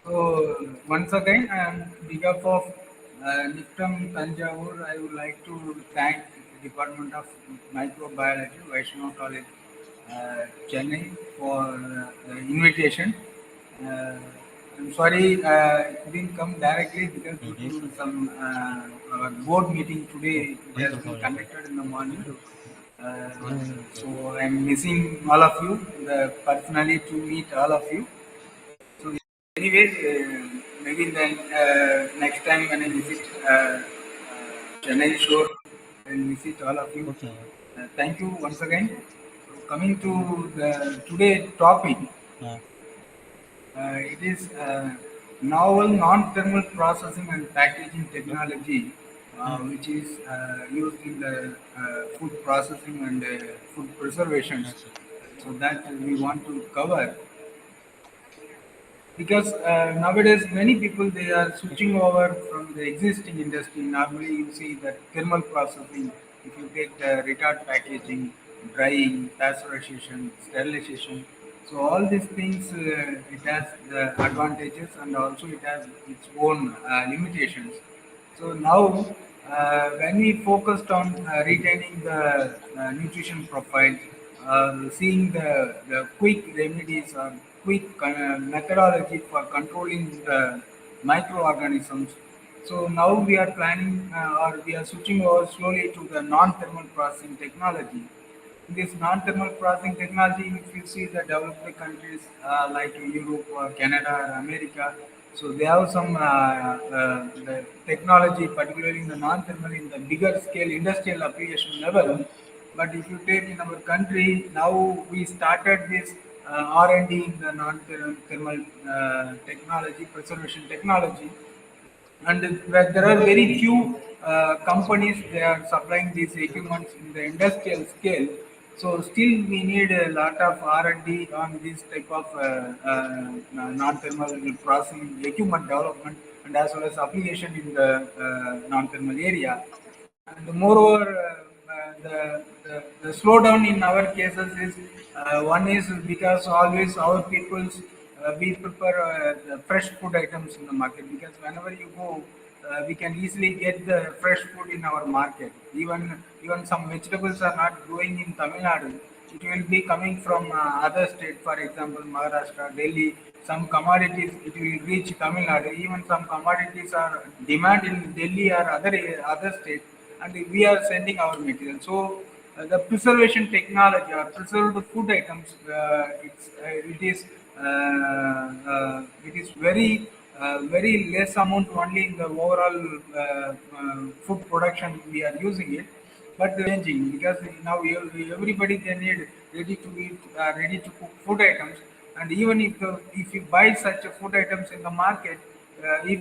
So once again, on behalf of NIFTAM Tanjavur, I would like to thank Department of Microbiology, Vaishnav College, Chennai for the invitation. Uh, I'm sorry it didn't come directly because due to some our board meeting today, it has been conducted in the morning. Uh, so I'm missing all of you, personally to meet all of you. So, anyways, maybe then next time when I visit Chennai Shore, I will visit all of you. Thank you once again. So, coming to the today topic, it is novel non-thermal processing and packaging technology, which is used in the food processing and food preservations. So that we want to cover because nowadays many people they are switching over from the existing industry. Normally you see that thermal processing, if you take the retard packaging, drying, pasteurization, sterilization, so all these things it has the advantages and also it has its own limitations. So now, when we focused on retaining the nutrition profile, seeing the quick remedies or quick methodology for controlling the microorganisms. So now we are planning or we are switching over slowly to the non-thermal processing technology. This non-thermal processing technology, if you see the developed countries like Europe or Canada or America, so they have some the technology, particularly in the non-thermal, in the bigger scale industrial application level. But if you take in our country, now we started this R&D in the non-thermal technology, preservation technology, and where there are very few companies they are supplying these equipments in the industrial scale. So still we need a lot of R&D on this type of non-thermal processing equipment development and as well as application in the non-thermal area. And moreover, the slowdown in our cases is one is because always our peoples we prefer the fresh food items in the market because whenever you go, we can easily get the fresh food in our market. Even some vegetables are not growing in Tamil Nadu. It will be coming from other state, for example, Maharashtra, Delhi. Some commodities it will reach Tamil Nadu. Even some commodities are demand in Delhi or other states, and we are sending our material. So the preservation technology or preserved food items, it is very less amount only in the overall food production we are using it, but changing because now everybody they need ready to eat, ready to cook food items, and even if you buy such food items in the market, if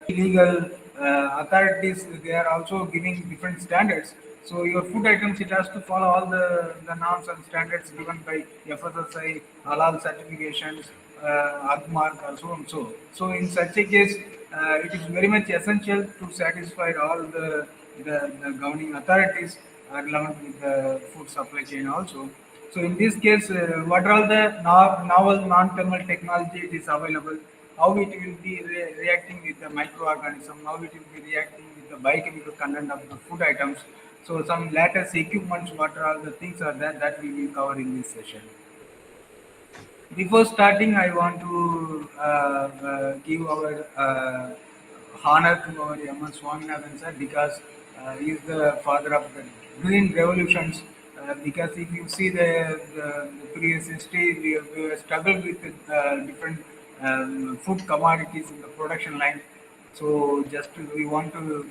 illegal authorities they are also giving different standards, so your food items it has to follow all the norms and standards given by FSSI, halal certifications, agmark or so and so in such a case it is very much essential to satisfy all the governing authorities relevant with the food supply chain also. So in this case, what are all the novel non-thermal technology it is available, how it will be reacting with the microorganism, how it will be reacting with the biochemical content of the food items. So some latest equipments, what are all the things are there that we will cover in this session. Before starting, I want to give our honor to our M.S. Swaminathan sir because he is the father of the green revolutions. Because if you see the previous history, we have struggled with different food commodities in the production line. So just we want to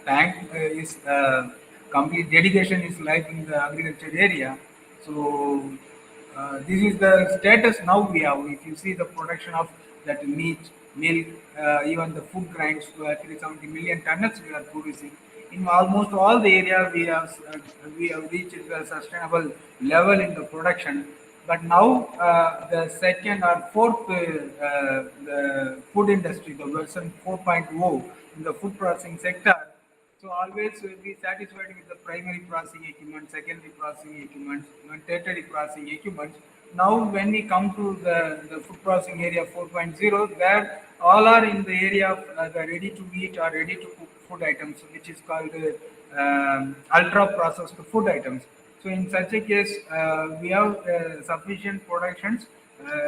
thank his complete dedication, his life in the agriculture area. So this is the status now we have. If you see the production of that meat, milk, even the food grains, 370 million tons we are producing. In almost all the area we have reached the sustainable level in the production. But now the second or fourth the food industry, the version 4.0 in the food processing sector. So always will be satisfied with the primary processing equipment, secondary processing equipment, and tertiary processing equipment. Now when we come to the food processing area 4.0, there all are in the area of the ready to eat or ready to cook food items, which is called ultra processed food items. So in such a case, we have sufficient productions.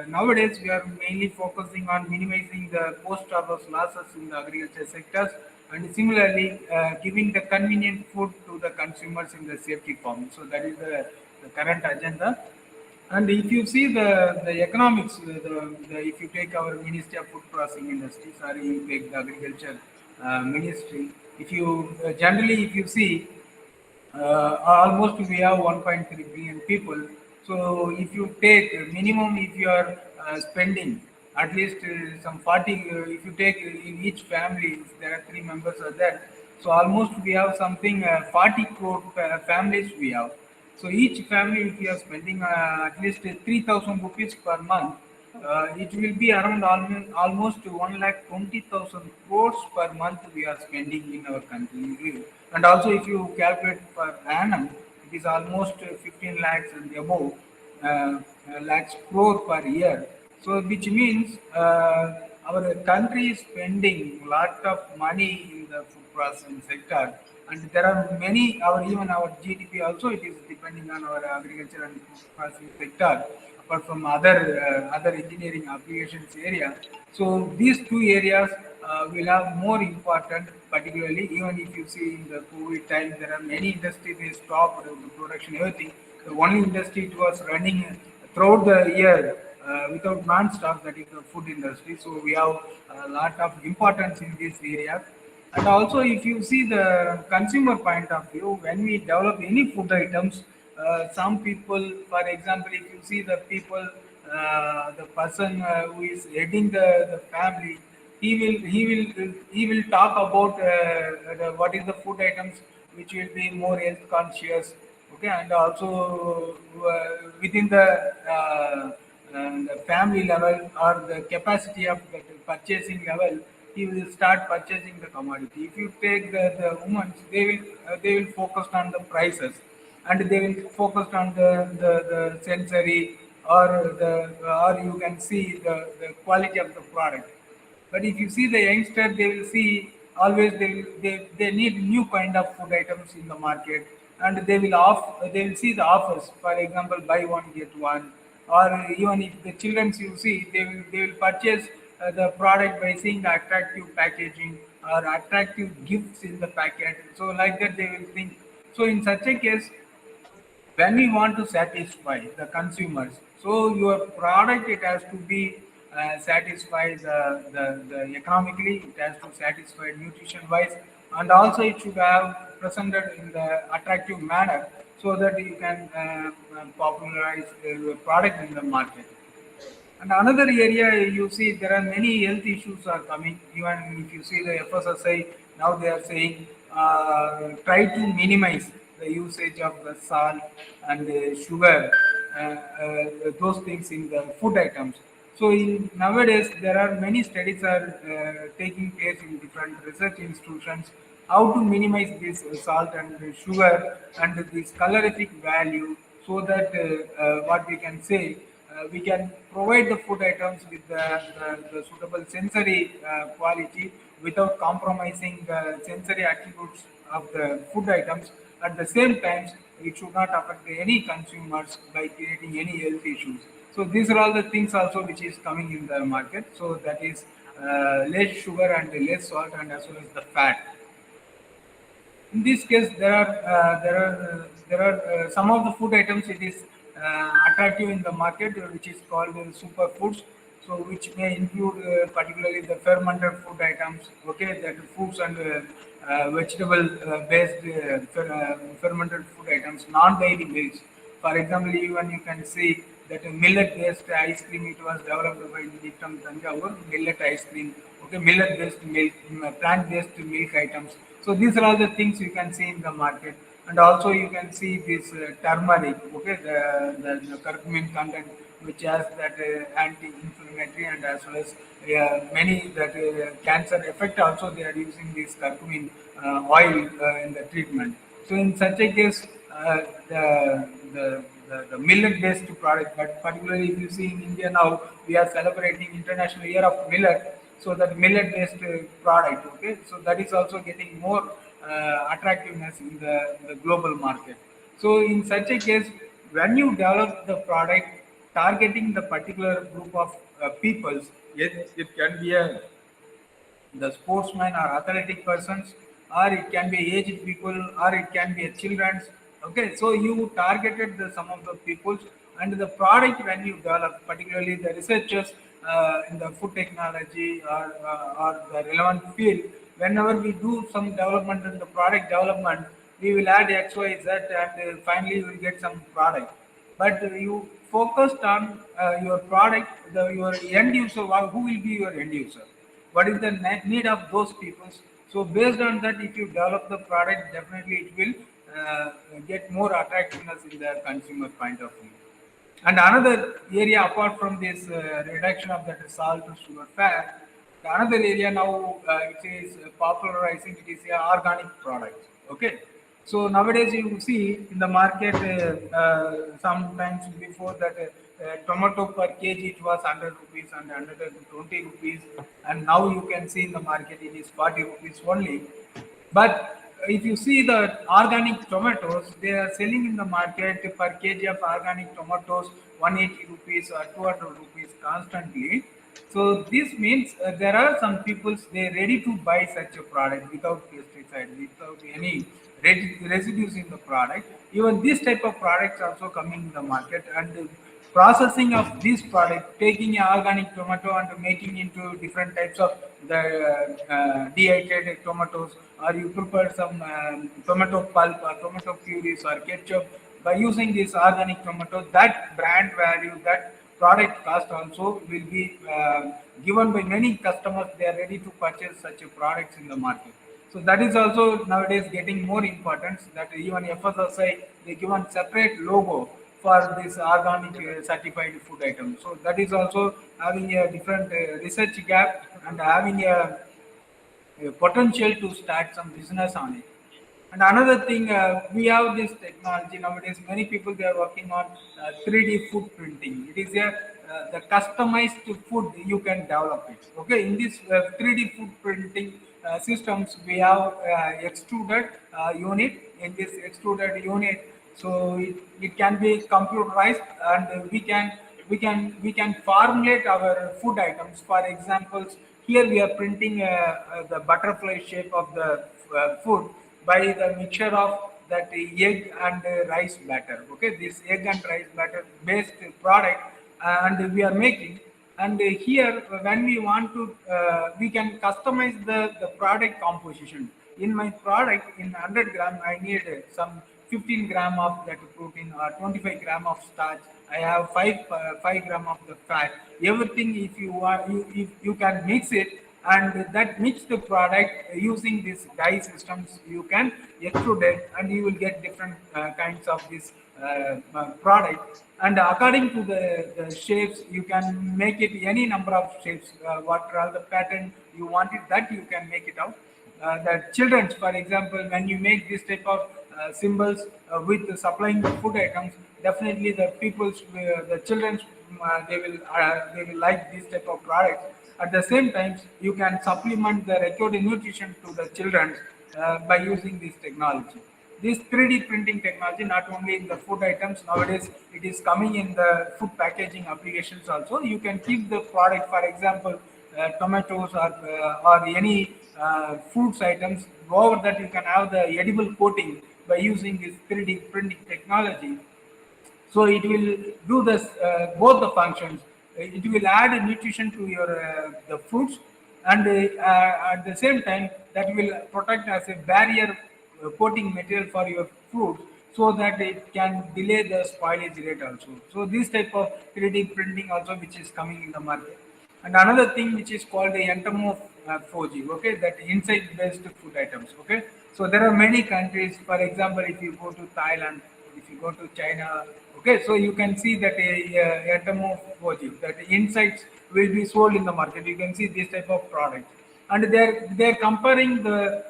Nowadays, we are mainly focusing on minimizing the post-harvest losses in the agriculture sectors, and similarly giving the convenient food to the consumers in the safety form. So that is the current agenda. And if you see the economics, if you take our Ministry of Food Processing Industries or you take the Agriculture Ministry, if you generally if you see almost we have 1.3 billion people. So if you take minimum, if you are spending at least some 40, if you take in each family, if there are three members are there, so almost we have something 40 crore families we have. So each family, if you are spending at least 3,000 rupees per month, it will be around almost 1 lakh 20,000 crores per month we are spending in our country. And also, if you calculate per annum, it is almost 15 lakhs and above lakhs crore per year. So, which means our country is spending a lot of money in the food processing sector, and there are many. Our even our GDP also it is depending on our agriculture and food processing sector apart from other engineering applications area. So these two areas will have more important, particularly even if you see in the COVID time, there are many industries they stopped the production, everything. The only industry it was running throughout the year without non-stop, that is the food industry. So we have a lot of importance in this area. And also, if you see the consumer point of view, when we develop any food items, some people, for example, if you see the people, the person who is heading the family, he will talk about what is the food items which will be more health conscious, okay, and also within the family level or the capacity of the purchasing level, he will start purchasing the commodity. If you take the women, they will focus on the prices, and they will focus on the sensory or you can see the quality of the product. But if you see the youngster, they will see always they need new kind of food items in the market, and they will see the offers. For example, buy one get one, or even if the children you see, they will purchase the product by seeing the attractive packaging or attractive gifts in the packet. So like that they will think. So in such a case, when we want to satisfy the consumers, so your product it has to be satisfy the economically, it has to satisfy nutrition wise, and also it should have presented in the attractive manner so that you can popularize your product in the market. And another area you see there are many health issues are coming. Even if you see the FSSI now they are saying try to minimize the usage of the salt and the sugar, those things in the food items. So in nowadays there are many studies are taking place in different research institutions how to minimize this salt and sugar and this calorific value so that what we can say we can provide the food items with the suitable sensory quality without compromising the sensory attributes of the food items. At the same time, it should not affect any consumers by creating any health issues. So these are all the things also which is coming in the market. So that is less sugar and less salt and as well as the fat. In this case, there are some of the food items it is attractive in the market, which is called superfoods. So, which may include particularly the fermented food items, okay, that foods and vegetable based fermented food items, non-dairy based. For example, even you can see that a millet-based ice cream it was developed by from Tanjavur, millet ice cream, okay, millet-based milk, plant-based milk items. So these are all the things you can see in the market. And also you can see this turmeric, okay, the curcumin content, which has that anti-inflammatory and as well as many that cancer effect. Also, they are using this curcumin oil in the treatment. So in such a case, the millet-based product, but particularly if you see in India now, we are celebrating International Year of Millet. So that millet-based product, okay, so that is also getting more attractiveness in the global market. So in such a case, when you develop the product targeting the particular group of peoples, it can be a the sportsmen or athletic persons, or it can be aged people, or it can be a children's. Okay, so you targeted some of the peoples, and the product when you develop, particularly the researchers in the food technology or the relevant field, whenever we do some development in the product development, we will add X, Y, Z, and finally we will get some product. But you focused on your product, your end user. Who will be your end user? What is the need of those people? So based on that, if you develop the product, definitely it will get more attractiveness in the consumer point of view. And another area apart from this reduction of that salt to sugar fat, the another area now it is popularizing, it is organic products. Okay, so nowadays you see in the market sometimes before that tomato per kg it was 100 rupees and 120 rupees, and now you can see in the market it is 40 rupees only. But if you see the organic tomatoes, they are selling in the market per kg of organic tomatoes 180 rupees or 200 rupees constantly. So this means there are some people they ready to buy such a product without pesticide, without any residues in the product. Even this type of products also coming in the market, and processing of this product, taking an organic tomato and making into different types of the dehydrated tomatoes, or you prepare some tomato pulp or tomato purees or ketchup by using this organic tomato. That brand value, that product cost also will be given by many customers. They are ready to purchase such a products in the market. So that is also nowadays getting more importance, that even FSSI, they given separate logo for this organic certified food item. So that is also having a different research gap and having a potential to start some business on it. And another thing, we have this technology nowadays. Many people they are working on 3D food printing. It is a the customized food you can develop it. Okay, in this 3D food printing systems, we have extruded unit. In this extruded unit, so it can be computerized, and we can formulate our food items. For examples, here we are printing the butterfly shape of the food by the mixture of that egg and rice batter. Okay, this egg and rice batter based product, and we are making. And here, when we want to, we can customize the product composition. In my product, in 100 gram, I need some 15 gram of that protein or 25 gram of starch. I have 5 gram of the fat. Everything, if you want, if you can mix it, and that mixed product using these dye systems, you can extrude it, and you will get different kinds of this product. And according to the shapes, you can make it any number of shapes. What are the pattern you want it, that you can make it out. The children's, for example, when you make this type of symbols with supplying the food items, definitely the people's, the children's, they will like this type of products. At the same time, you can supplement the required nutrition to the children by using this technology. This 3D printing technology, not only in the food items, nowadays it is coming in the food packaging applications also. You can keep the product, for example, tomatoes or any fruits items. Over that, you can have the edible coating by using this 3D printing technology. So it will do this both the functions. It will add nutrition to your the fruits, and at the same time that will protect as a barrier coating material for your fruits, so that it can delay the spoilage rate also. So this type of 3D printing also which is coming in the market. And another thing which is called the entomophagy. 4G. Okay, that insect-based food items. Okay, so there are many countries. For example, if you go to Thailand, if you go to China, okay, so you can see that a atom of 4G, that insects will be sold in the market. You can see this type of product, and they're comparing the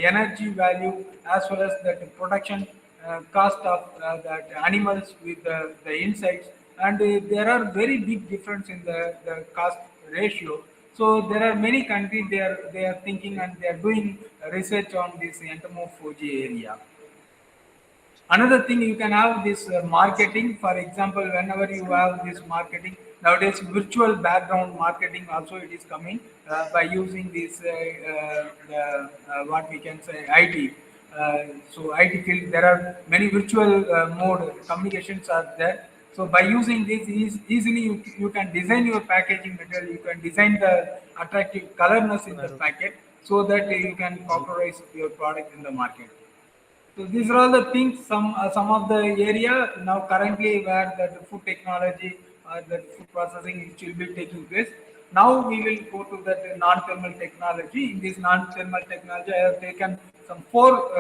energy value as well as the production cost of that animals with the insects, and there are very big difference in the cost ratio. So there are many countries they are thinking and they are doing research on this entomophagy area. Another thing, you can have this marketing. For example, whenever you have this marketing nowadays, virtual background marketing also it is coming by using this what we can say IT. So IT field, there are many virtual mode communications are there. So by using this, easily you can design your packaging material. You can design the attractive colorness in the packet so that you can popularize your product in the market. So these are all the things, some of the area now currently where the food technology or the food processing which will be taking place. Now we will go to the non-thermal technology. In this non-thermal technology, I have taken some four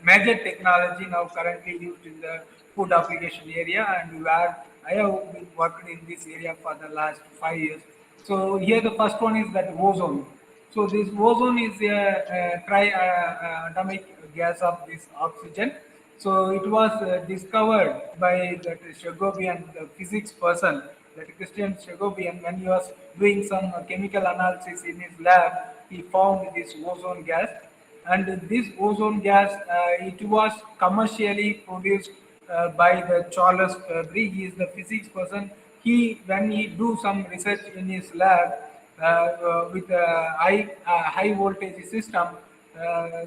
major technology now currently used in the food application area, and where I have been working in this area for the last 5 years. So here the first one is that ozone. So this ozone is a tri-atomic gas of this oxygen. So it was discovered by that Shagobian, the physics person, that Christian Shagobian, when he was doing some chemical analysis in his lab, he found this ozone gas. And this ozone gas, it was commercially produced by the Charles Fabry. He is the physics person. When he do some research in his lab with a high voltage system,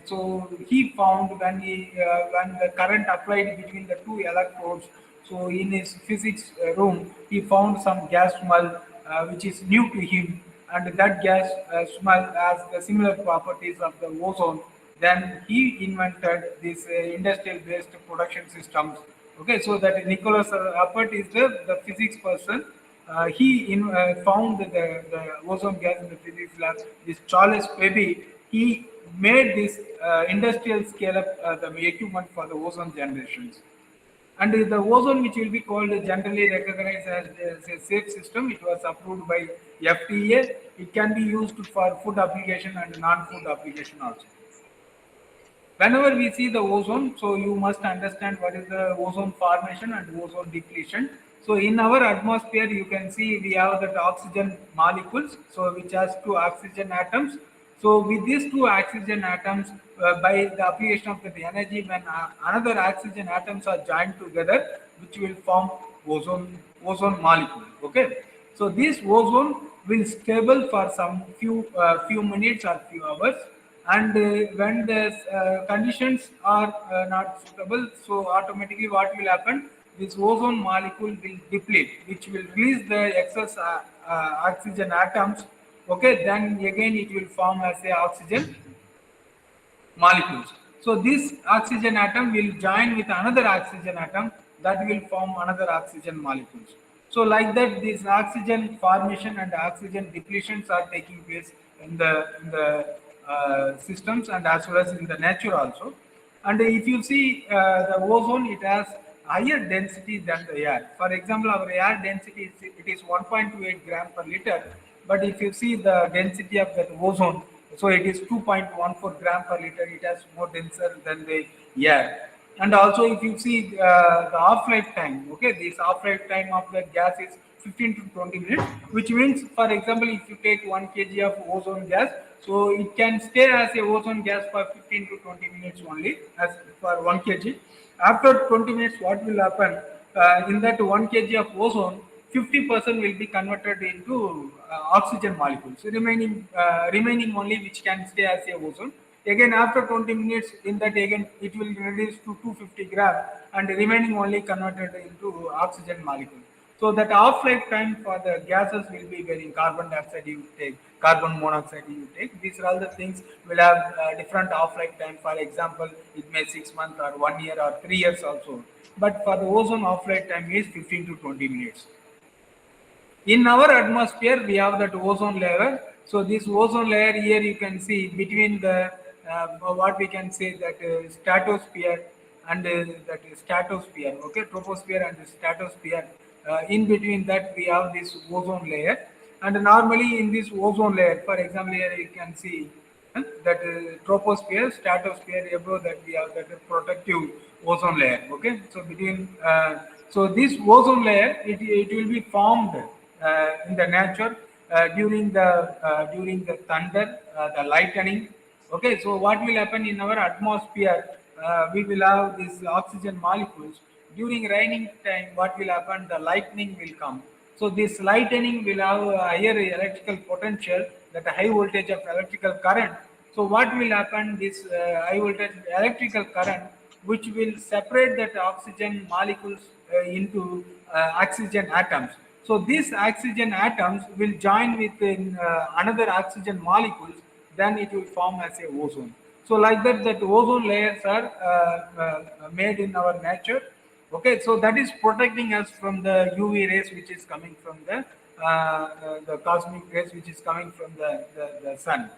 so he found when the current applied between the two electrodes. So in his physics room, he found some gas smell which is new to him, and that gas smell has the similar properties of the ozone. Then he invented this industrial-based production systems. Okay, so that Nicholas Appert is the physics person. Found the ozone gas in the physics lab. This Charles Fabry, he made this industrial scale up the equipment for the ozone generations. And the ozone, which will be called generally recognized as a safe system, it was approved by FDA. It can be used for food application and non-food application also. Whenever we see the ozone, so you must understand what is the ozone formation and ozone depletion. So in our atmosphere, you can see we have that oxygen molecules, so which has two oxygen atoms. So with these two oxygen atoms, by the application of the energy, when another oxygen atoms are joined together, which will form ozone molecule. Okay, so this ozone will stable for some few minutes or few hours, and when the conditions are not suitable, so automatically what will happen, this ozone molecule will deplete, which will release the excess oxygen atoms. Okay, then again it will form as a oxygen molecules. So this oxygen atom will join with another oxygen atom, that will form another oxygen molecules. So like that, this oxygen formation and oxygen depletions are taking place in the systems and as well as in the nature also. And if you see the ozone, it has higher density than the air. For example, our air density is 1.28 gram per liter, but if you see the density of that ozone, so it is 2.14 gram per liter. It has more denser than the air. And also, if you see the half-life time, okay, this half-life time of the gas is 15 to 20 minutes, which means, for example, if you take 1 kg of ozone gas, so it can stay as a ozone gas for 15 to 20 minutes only, as for 1 kg. After 20 minutes, what will happen? In that 1 kg of ozone, 50% will be converted into oxygen molecules, remaining only which can stay as a ozone. Again, after 20 minutes, in that again it will reduce to 250 gram, and remaining only converted into oxygen molecule. So that half-life time for the gases will be varying. Carbon dioxide you take, carbon monoxide you take. These are all the things will have different half-life time. For example, it may 6 months or 1 year or 3 years also. But for the ozone half-life time is 15 to 20 minutes. In our atmosphere, we have that ozone layer. So this ozone layer here you can see between the what we can say that stratosphere and that stratosphere, okay, troposphere and stratosphere. In between that we have this ozone layer, and normally in this ozone layer, for example, here you can see that troposphere, stratosphere, above that we have that protective ozone layer. Okay, so between so this ozone layer, it will be formed in the nature during the thunder, the lightning. Okay, so what will happen in our atmosphere? We will have these oxygen molecules. During raining time, what will happen? The lightning will come. So this lightning will have a higher electrical potential, that high voltage of electrical current. So what will happen? This high voltage electrical current, which will separate that oxygen molecules into oxygen atoms. So these oxygen atoms will join with another oxygen molecules, then it will form as a ozone. So like that, that ozone layers are made in our nature. Okay, so that is protecting us from the UV rays, which is coming from the cosmic rays, which is coming from the sun.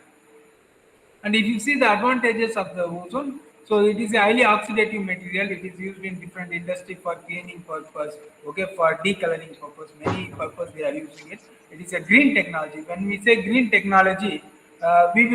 And if you see the advantages of the ozone, so it is a highly oxidative material. It is used in different industry for cleaning purpose, okay, for decoloring purpose, many purpose they are using it. It is a green technology. When we say green technology, we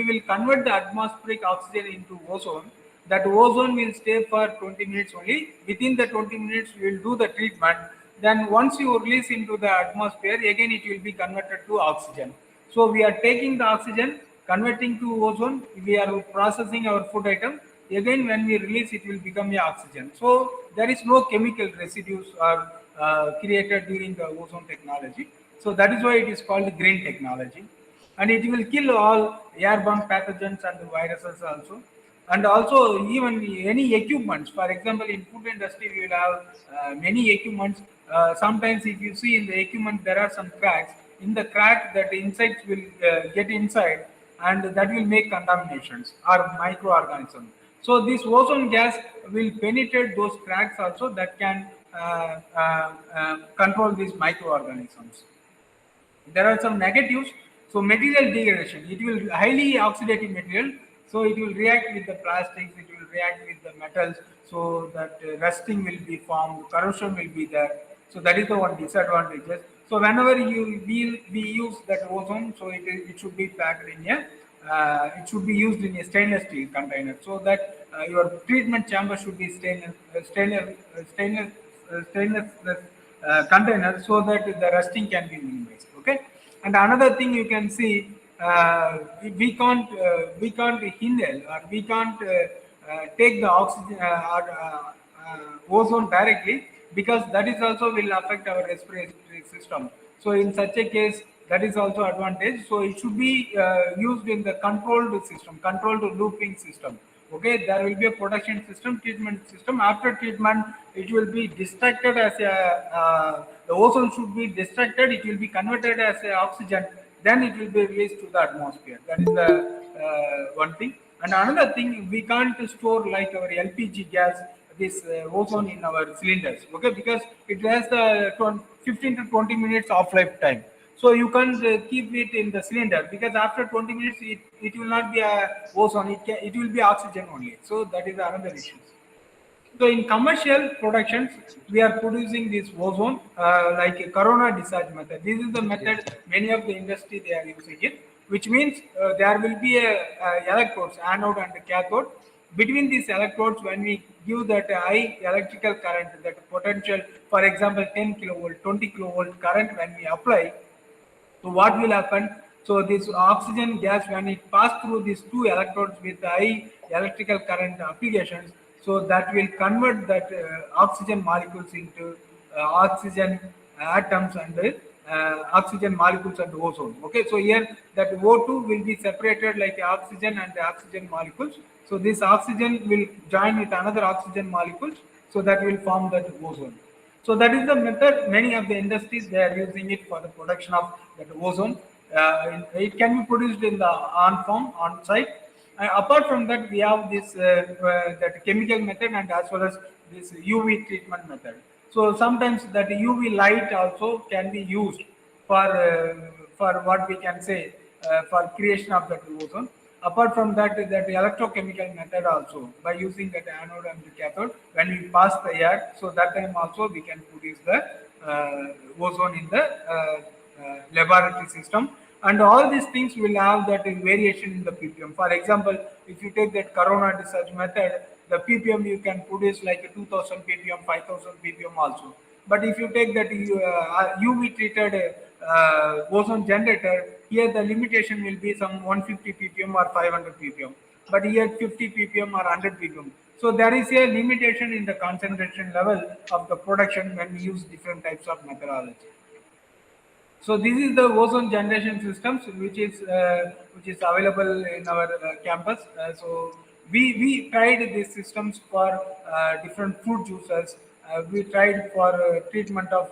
will convert the atmospheric oxygen into ozone. That ozone will stay for 20 minutes only. Within the 20 minutes, we will do the treatment. Then once you release into the atmosphere, again it will be converted to oxygen. So we are taking the oxygen, converting to ozone. We are processing our food item. Again, when we release, it will become a oxygen. So there is no chemical residues are created during the ozone technology. So that is why it is called green technology, and it will kill all airborne pathogens and viruses also. And also even any equipments. For example, in food industry, we will have many equipments. Sometimes, if you see in the equipment, there are some cracks in the crack, that insects will get inside, and that will make contaminations or microorganisms. So this ozone gas will penetrate those cracks also, that can control these microorganisms. There are some negatives. So material degradation, it will highly oxidative material, so it will react with the plastics, it will react with the metals, so that rusting will be formed, corrosion will be there. So that is the one disadvantages. So whenever we use that ozone, so it should be packed in a it should be used in a stainless steel container, so that your treatment chamber should be stainless container, so that the rusting can be minimized. Okay, and another thing you can see, we can't inhale, or we can't take the oxygen or ozone directly, because that is also will affect our respiratory system. So in such a case, that is also advantage. So it should be used in the controlled system, controlled looping system. Okay, there will be a production system, treatment system. After treatment, it will be distracted as a the ozone should be distracted. It will be converted as a oxygen. Then it will be released to the atmosphere. That is the one thing. And another thing, we can't store like our LPG gas, this ozone in our cylinders. Okay, because it has the 15 to 20 minutes off life time. So you can't keep it in the cylinder, because after 20 minutes it will not be a ozone, it will be oxygen only. So that is another issue. So in commercial productions, we are producing this ozone like a corona discharge method. This is the method many of the industry they are using it, which means there will be a electrodes, anode and cathode. Between these electrodes, when we give that high electrical current, that potential, for example, 10 kilovolt, 20 kilovolt current, when we apply, so what will happen? So this oxygen gas, when it pass through these two electrodes with high electrical current applications, so that will convert that oxygen molecules into oxygen atoms and oxygen molecules and ozone. Okay, so here that O2 will be separated like oxygen and the oxygen molecules. So this oxygen will join with another oxygen molecules, so that will form that ozone. So that is the method. Many of the industries they are using it for the production of that ozone. It can be produced in the on form on site. Apart from that, we have this that chemical method, and as well as this UV treatment method. So sometimes that UV light also can be used for for what we can say for creation of that ozone. Apart from that, that electrochemical method also, by using that anode and the cathode, when we pass the air, so that time also we can produce the ozone in the laboratory system. And all these things will have that variation in the ppm. For example, if you take that corona research method, the ppm you can produce like 2000 ppm, 5000 ppm also. But if you take that UV treated ozone generator, here the limitation will be some 150 ppm or 500 ppm. But here 50 ppm or 100 ppm. So there is a limitation in the concentration level of the production when we use different types of methodology. So this is the ozone generation systems which is available in our campus. So we tried these systems for different fruit juices. We tried for treatment of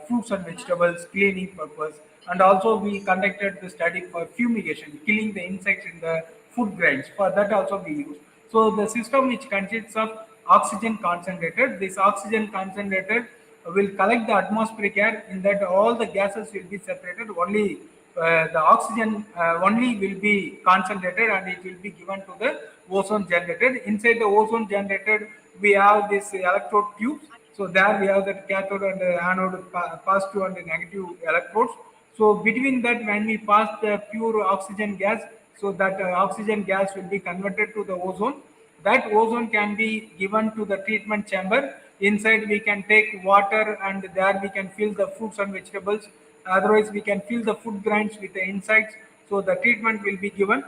fruits and vegetables, cleaning purpose, and also we conducted the study for fumigation, killing the insects in the food grains. For that also we use. So the system which consists of oxygen concentrator. This oxygen concentrator will collect the atmospheric air, in that all the gases will be separated. Only the oxygen only will be concentrated and it will be given to the ozone generated. Inside the ozone generated, we have this electrode tubes. So there we have the cathode and the anode, positive and the negative electrodes. So between that, when we pass the pure oxygen gas, so that oxygen gas will be converted to the ozone. That ozone can be given to the treatment chamber. Inside we can take water and there we can fill the fruits and vegetables. Otherwise we can fill the food grains with the insects. So the treatment will be given.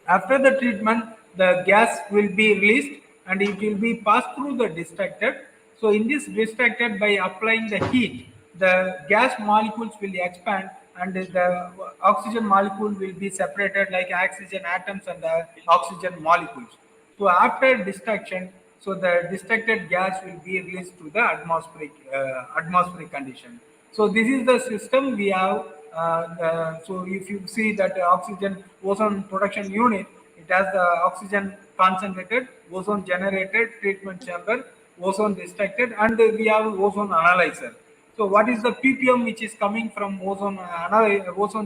After the treatment, the gas will be released and it will be passed through the distractor. So in this distractor, by applying the heat, the gas molecules will expand and the oxygen molecule will be separated like oxygen atoms and the oxygen molecules. So after distraction, so the distracted gas will be released to the atmospheric condition. So this is the system we have. So if you see that oxygen ozone production unit, it has the oxygen concentrated, ozone generated, treatment chamber, ozone distracted, and we have ozone analyzer. So what is the ppm which is coming from ozone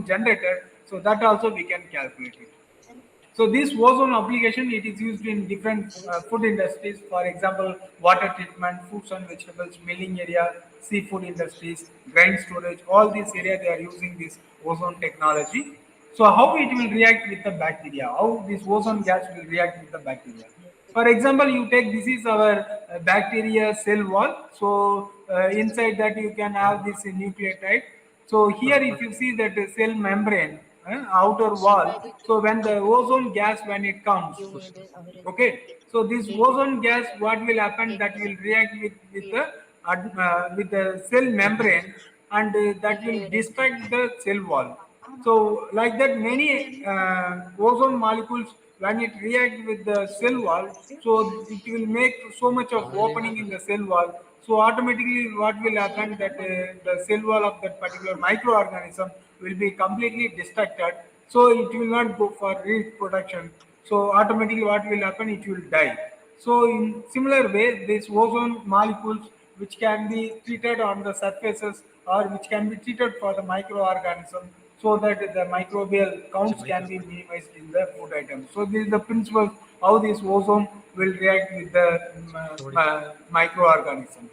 generated? So that also we can calculate it. So this ozone application, it is used in different food industries. For example, water treatment, fruits and vegetables, milling area, seafood industries, grain storage. All these area they are using this ozone technology. So how it will react with the bacteria? How this ozone gas will react with the bacteria? For example, you take this is our bacteria cell wall. So inside that you can have this nucleotide. So here, if you see that cell membrane, outer wall. So when the ozone gas, when it comes, okay. So this ozone gas, what will happen? That will react with the cell membrane, and that will distract the cell wall. So like that, many ozone molecules, when it react with the cell wall, so it will make so much of opening in the cell wall. So automatically, what will happen that the cell wall of that particular microorganism will be completely distracted. So it will not go for reproduction. So automatically, what will happen? It will die. So in similar way, these ozone molecules, which can be treated on the surfaces or which can be treated for the microorganism, so that the microbial counts can be minimized in the food items. So this is the principle how this ozone will react with the microorganisms.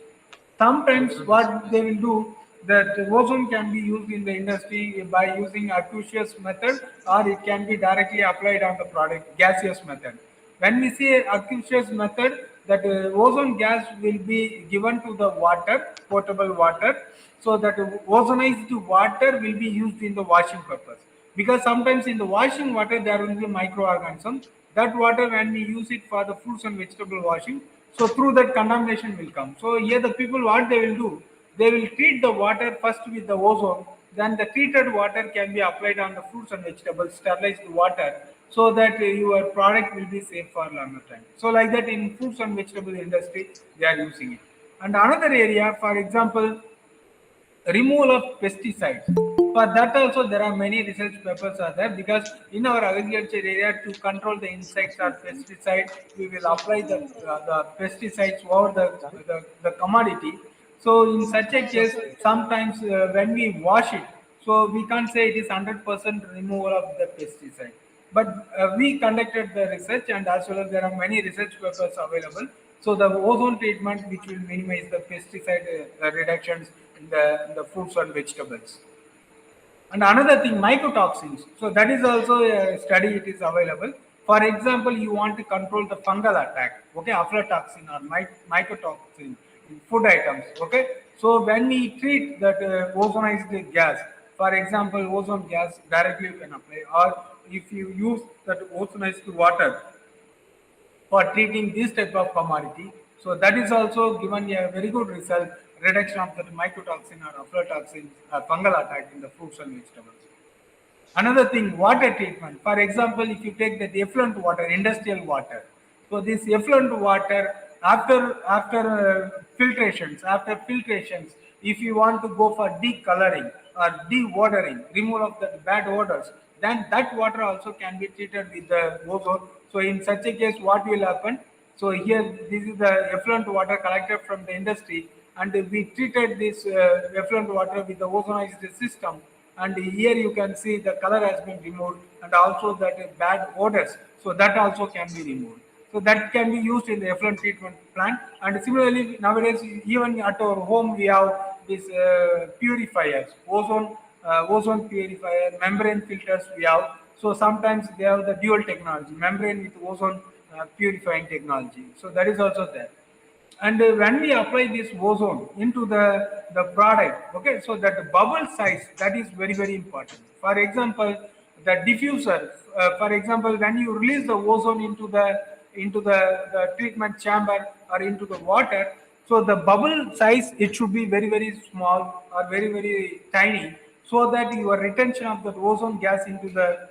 Sometimes what they will do, that ozone can be used in the industry by using aqueous method, or it can be directly applied on the product gaseous method. When we say aqueous method, that ozone gas will be given to the water, potable water, so that ozonized water will be used in the washing purpose. Because sometimes in the washing water there will be microorganisms. That water, when we use it for the fruits and vegetable washing, so through that contamination will come. So here the people, what they will do, they will treat the water first with the ozone, then the treated water can be applied on the fruits and vegetables, sterilized water, so that your product will be safe for longer time. So like that in fruits and vegetable industry, they are using it. And another area, for example, removal of pesticides. For that also there are many research papers are there, because in our agriculture area, to control the insects or pesticide, we will apply the pesticides over the commodity. So in such a case, sometimes when we wash it, So we can't say it is 100% removal of the pesticide. But we conducted the research, and as well as there are many research papers available. So the ozone treatment, which will minimize the pesticide reductions in the fruits and vegetables. And another thing, mycotoxins. So that is also a study, it is available. For example, you want to control the fungal attack, okay, aflatoxin or mycotoxin in food items, okay. So when we treat that ozonized gas, for example, ozone gas directly you can apply, or if you use that ozonized water for treating this type of commodity. So that is also given a very good result, reduction of the mycotoxin or aflatoxin fungal attack in the fruits and vegetables. Another thing, water treatment. For example, if you take the effluent water, industrial water. So this effluent water, after filtrations, if you want to go for decoloring or dewatering, removal of the bad odors, then that water also can be treated with the ozone. So in such a case, what will happen? So here, this is the effluent water collected from the industry, and we treated this effluent water with the ozonized system. And here you can see the color has been removed, and also that bad odors. So that also can be removed. So that can be used in the effluent treatment plant. And similarly, nowadays, even at our home, we have these purifiers, ozone purifier, membrane filters we have. So sometimes they have the dual technology, membrane with ozone purifying technology. So that is also there. And when we apply this ozone into the product, okay, so that the bubble size, that is very, very important. For example, the diffuser, for example, when you release the ozone into the treatment chamber or into the water, so the bubble size, it should be very, very small or very, very tiny, so that your retention of the ozone gas into the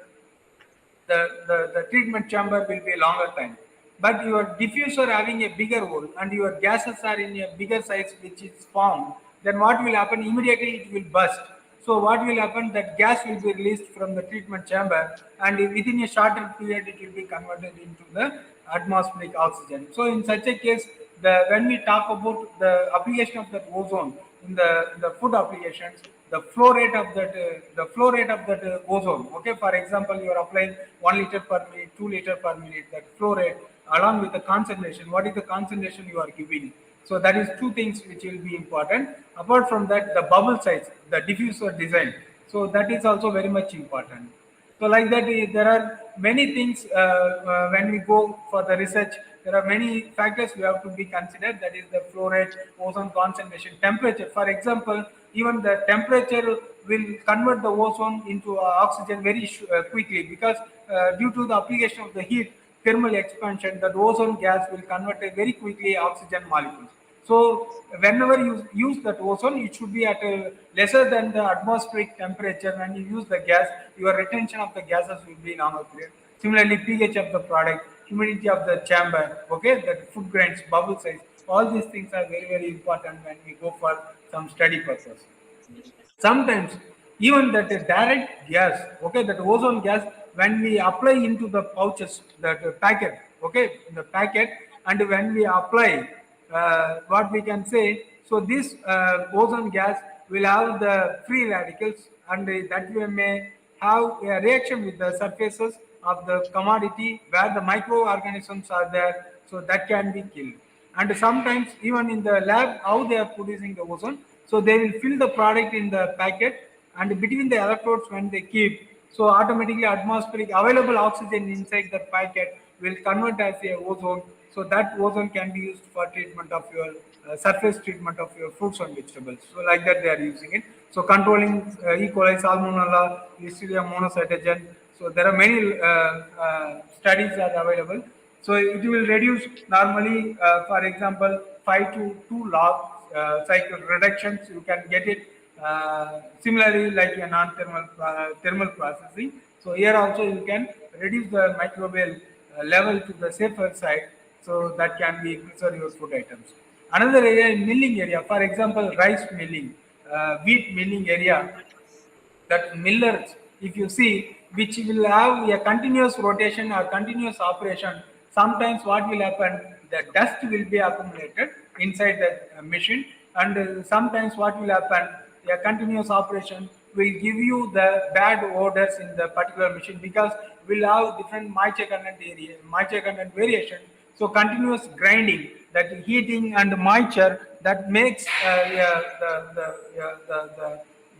treatment chamber will be a longer time. But your diffuser having a bigger hole and your gases are in a bigger size which is formed, then what will happen? Immediately it will burst. So what will happen? That gas will be released from the treatment chamber, and within a shorter period it will be converted into the atmospheric oxygen. So in such a case, when we talk about the application of that ozone in the food applications, the flow rate of that ozone. Okay, for example, you are applying 1 liter per minute, 2 liter per minute. That flow rate along with the concentration. What is the concentration you are giving? So that is two things which will be important. Apart from that, the bubble size, the diffuser design. So that is also very much important. So like that, there are many things when we go for the research. There are many factors we have to be considered. That is the flow rate, ozone concentration, temperature. For example, even the temperature will convert the ozone into oxygen very quickly, because due to the application of the heat, thermal expansion, the ozone gas will convert it very quickly oxygen molecules. So whenever you use that ozone, it should be at a lesser than the atmospheric temperature. When you use the gas, your retention of the gases will be longer period. Similarly, pH of the product, humidity of the chamber, okay, the food grains, bubble size, all these things are very, very important when we go for some study purpose. Sometimes even that direct gas, okay, that ozone gas, when we apply into the pouches, that packet, okay, in the packet, and when we apply, what we can say, so this ozone gas will have the free radicals, and that we may have a reaction with the surfaces of the commodity where the microorganisms are there, so that can be killed. And sometimes even in the lab, how they are producing the ozone, so they will fill the product in the packet, and between the electrodes when they keep, so automatically atmospheric available oxygen inside the packet will convert as a ozone. So that ozone can be used for treatment of your surface treatment of your fruits and vegetables. So like that they are using it. So controlling E. coli, Salmonella, Listeria monocytogen. So there are many studies are available. So it will reduce normally, for example, 5 to 2 log cycle reductions. You can get it similarly like a non-thermal thermal processing. So here also you can reduce the microbial level to the safer side. So that can be preserve your food items. Another area in milling area, for example, rice milling, wheat milling area, that millers, if you see, which will have a continuous rotation or continuous operation, sometimes what will happen, the dust will be accumulated inside the machine, and sometimes what will happen, a continuous operation, will give you the bad odors in the particular machine, because we'll have different moisture content variation. So continuous grinding, that heating and moisture, that makes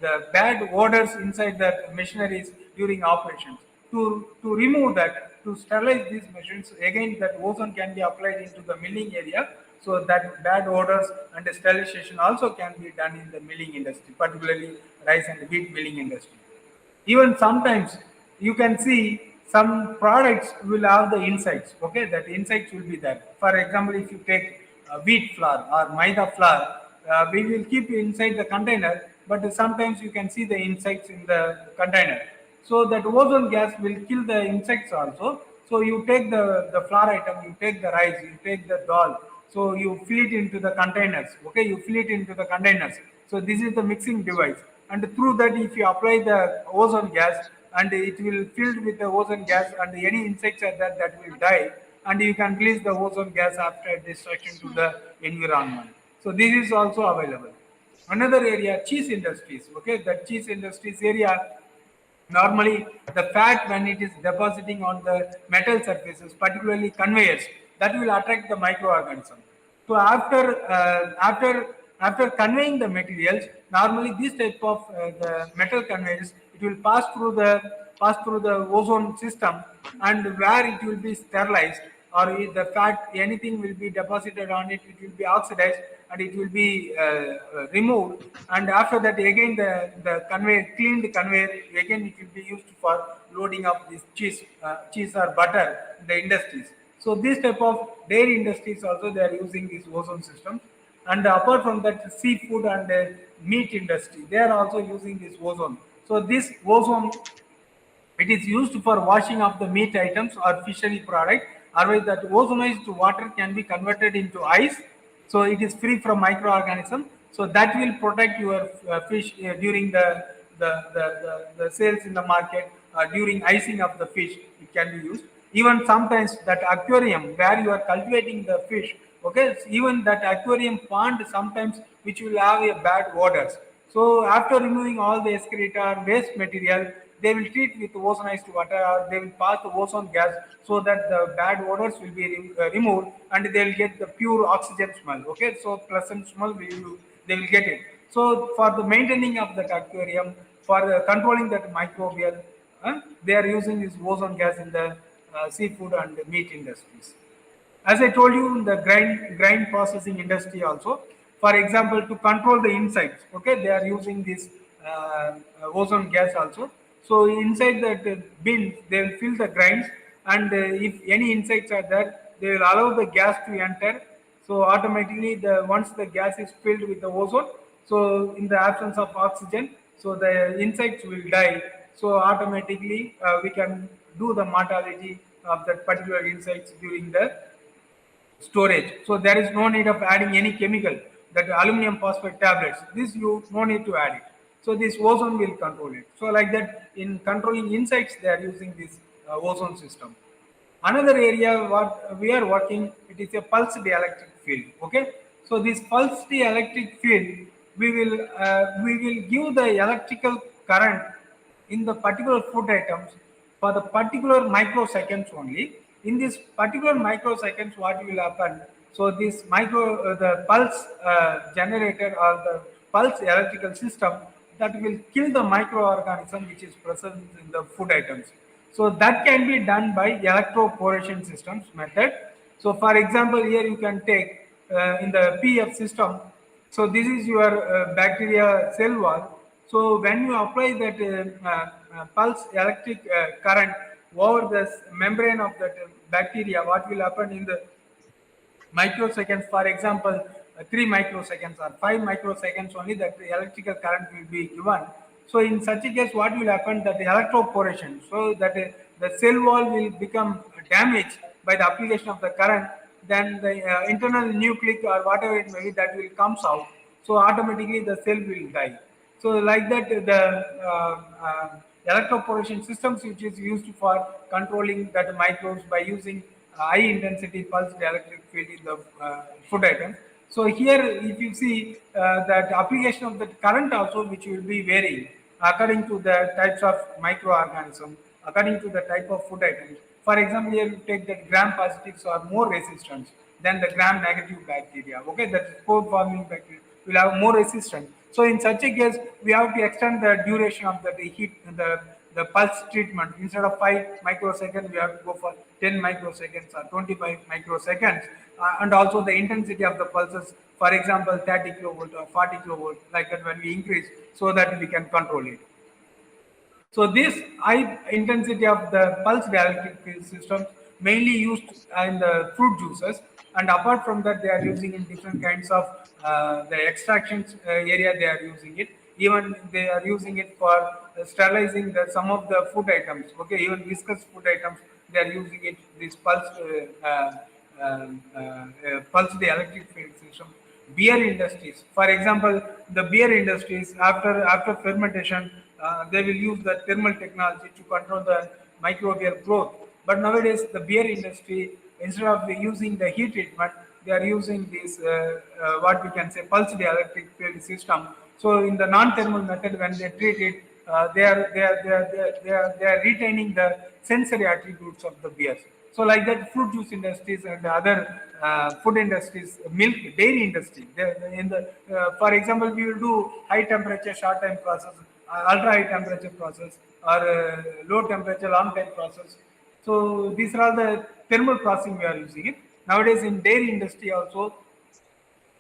the bad odors inside the machineries during operations. To remove that, to sterilize these machines, again that ozone can be applied into the milling area, so that bad odors and sterilization also can be done in the milling industry, particularly rice and wheat milling industry. Even sometimes you can see some products will have the insights. Okay, that insights will be there. For example, if you take wheat flour or maida flour, we will keep inside the container, but sometimes you can see the insects in the container. So that ozone gas will kill the insects also. So you take the flour item, you take the rice, you take the dal, so you fill it into the containers. Okay, you fill it into the containers. So this is the mixing device, and through that, if you apply the ozone gas, and it will filled with the ozone gas, and any insects are there, that will die, and you can release the ozone gas after destruction to the environment. So this is also available. Another area, cheese industries. Okay, the cheese industries area, normally the fat, when it is depositing on the metal surfaces, particularly conveyors, that will attract the microorganism. So after conveying the materials, normally this type of the metal conveyors, it will pass through the ozone system, and where it will be sterilized, or the fat, anything will be deposited on it, it will be oxidized, and it will be removed. And after that, again the conveyor, cleaned conveyor, again it will be used for loading of this cheese or butter in the industries. So this type of dairy industries also, they are using this ozone system. And apart from that, seafood and meat industry, they are also using this ozone. So this ozone, it is used for washing of the meat items or fishery product. Otherwise, that ozonized water can be converted into ice, so it is free from microorganisms. So that will protect your fish during the sales in the market, during icing of the fish. It can be used. Even sometimes that aquarium where you are cultivating the fish, okay, even that aquarium pond sometimes which will have a bad odors. So after removing all the excreta waste material, they will treat with ozonized water, or they will pass the ozone gas, so that the bad odors will be removed, and they will get the pure oxygen smell. Okay, so pleasant smell they will get it. So for the maintaining of that aquarium, for controlling that microbial, they are using this ozone gas in the seafood and meat industries. As I told you, in the grind processing industry also, for example, to control the insects, okay, they are using this ozone gas also. So inside that bin, they will fill the grinds, and if any insects are there, they will allow the gas to enter. So automatically, the once the gas is filled with the ozone, so in the absence of oxygen, so the insects will die. So automatically, we can do the mortality of that particular insects during the storage. So there is no need of adding any chemical, that aluminum phosphate tablets. This you no need to add it. So this ozone will control it. So like that, in controlling insects, they are using this ozone system. Another area what we are working, it is a pulsed electric field. Okay, so this pulsed electric field, we will give the electrical current in the particular food items for the particular microseconds only. In this particular microseconds, what will happen? So this the pulse generator, or the pulse electrical system, that will kill the microorganism which is present in the food items. So that can be done by electroporation systems method. So for example, here you can take in the PF system. So this is your bacteria cell wall. So when you apply that pulse electric current over the membrane of that bacteria, what will happen in the microseconds, for example, 3 microseconds or 5 microseconds only, that the electrical current will be given. So in such a case, what will happen, that the electroporation, so that the cell wall will become damaged by the application of the current, then the internal nucleic or whatever it may be, that will comes out. So automatically the cell will die. So like that, the electroporation systems which is used for controlling that microbes by using high intensity pulsed electric field in the food items. So here, if you see that application of the current also, which will be varying, according to the types of microorganisms, according to the type of food items. For example, here you take that gram positives are more resistant than the gram negative bacteria. Okay, that spore forming bacteria will have more resistance. So in such a case, we have to extend the duration of the heat, the pulse treatment. Instead of 5 microseconds, we have to go for 10 microseconds or 25 microseconds. And also the intensity of the pulses, for example, 30 kilovolt or 40 kilovolt, like that when we increase, so that we can control it. So this high intensity of the pulse dielectric field systems mainly used in the fruit juices, and apart from that, they are using in different kinds of the extractions area. They are using it. Even they are using it for sterilizing some of the food items. Okay, even viscous food items, they are using it. This pulse dielectric field system. Beer industries, for example, the beer industries after fermentation, they will use the thermal technology to control the microbial growth. But nowadays the beer industry, instead of using the heat treatment, they are using this what we can say pulse dielectric field system. So in the non-thermal method, when they treat it, they are retaining the sensory attributes of the beers. So like that, fruit juice industries and other food industries, milk, dairy industry. In the for example, we will do high temperature, short time process, ultra high temperature process, or low temperature, long time process. So these are all the thermal processing we are using it nowadays in dairy industry also.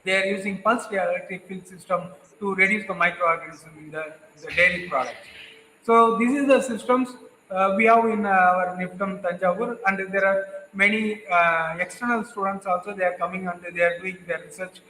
They are using pulse dielectric field system to reduce the microorganism in the dairy products. So this is the systems we have in our NIFTM Tanjavur, and there are many external students also. They are coming and they are doing their research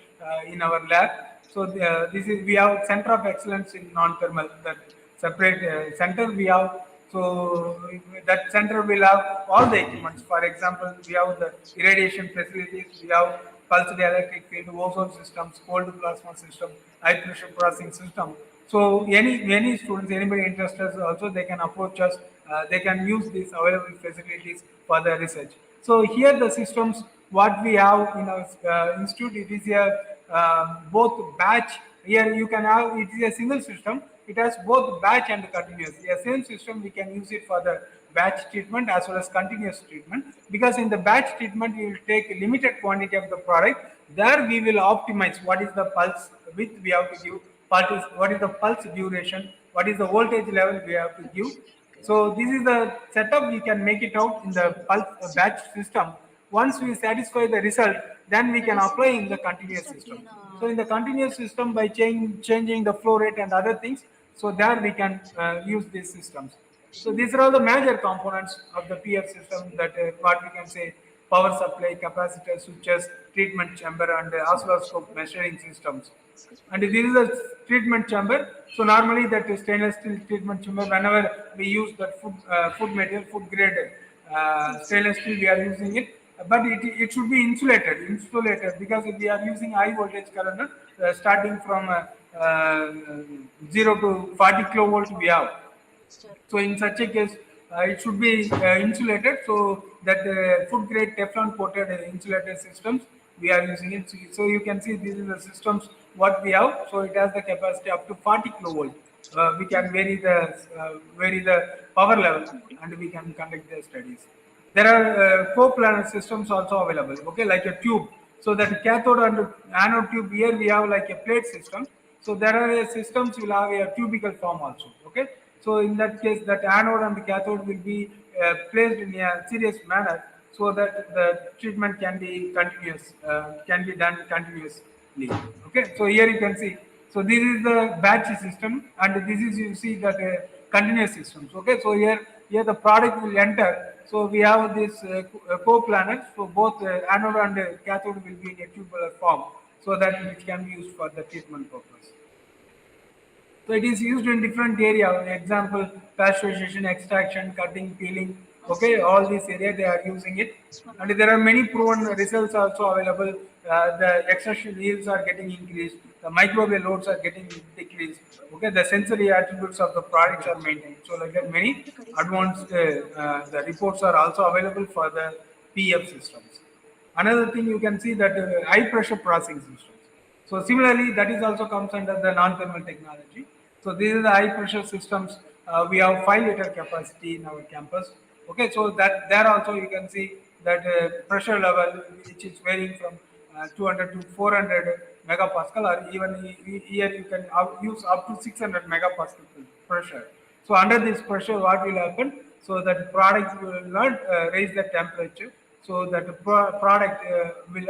in our lab. So this is we have Center of Excellence in non-thermal, that separate center we have. So that center will have all the equipments. For example, we have the irradiation facilities, we have pulse dielectric field, ozone systems, cold plasma system, high pressure processing system. So any students, anybody interested also, they can approach us. They can use these available facilities for the research. So here the systems what we have in our institute, it is a both batch. Here you can have, it is a single system. It has both batch and continuous. A same system we can use it for the batch treatment as well as continuous treatment, because in the batch treatment we will take a limited quantity of the product. There we will optimize what is the pulse width we have to give, what is the pulse duration, what is the voltage level we have to give. So this is the setup. We can make it out in the pulse batch system. Once we satisfy the result, then we can apply in the continuous system. So in the continuous system, by changing the flow rate and other things, so there we can use these systems. So these are all the major components of the PF system, that what we can say: power supply, capacitor, switches, treatment chamber, and oscilloscope measuring systems. And this is a treatment chamber. So normally that is stainless steel treatment chamber. Whenever we use that food material, food grade stainless steel, we are using it. But it should be insulated, because if we are using high voltage current, starting from 0 to 40 kilovolt we have. So in such a case, it should be insulated, so that food grade Teflon coated insulated systems we are using it. So you can see this is the systems what we have. So it has the capacity up to 40 kilovolt. We can vary the power level, and we can conduct the studies. There are coplanar systems also available. Okay, like a tube. So that cathode and anode tube, here we have like a plate system. So there are systems will have a cubical form also. Okay. So in that case, that anode and the cathode will be placed in a serious manner, so that the treatment can be continuous, can be done continuously. Okay. So here you can see. So this is the batch system, and this is, you see, that continuous systems. Okay. So here the product will enter. So we have this coplanars. So both anode and cathode will be in a tubular form, so that it can be used for the treatment purpose. So it is used in different area. Example, pasteurization, extraction, cutting, peeling. Okay, all these area they are using it, and there are many proven results also available. The extraction yields are getting increased. The microbial loads are getting decreased. Okay, the sensory attributes of the products are maintained. So like that, many advanced the reports are also available for the PF systems. Another thing you can see that high pressure processing systems. So similarly, that is also comes under the non-thermal technology. So these are the high pressure systems. We have 5 liter capacity in our campus. Okay, so that there also you can see that pressure level which is varying from 200 to 400 megapascal, or even here you can use up to 600 megapascal pressure. So under this pressure, what will happen? So that product will not raise the temperature. So that the product will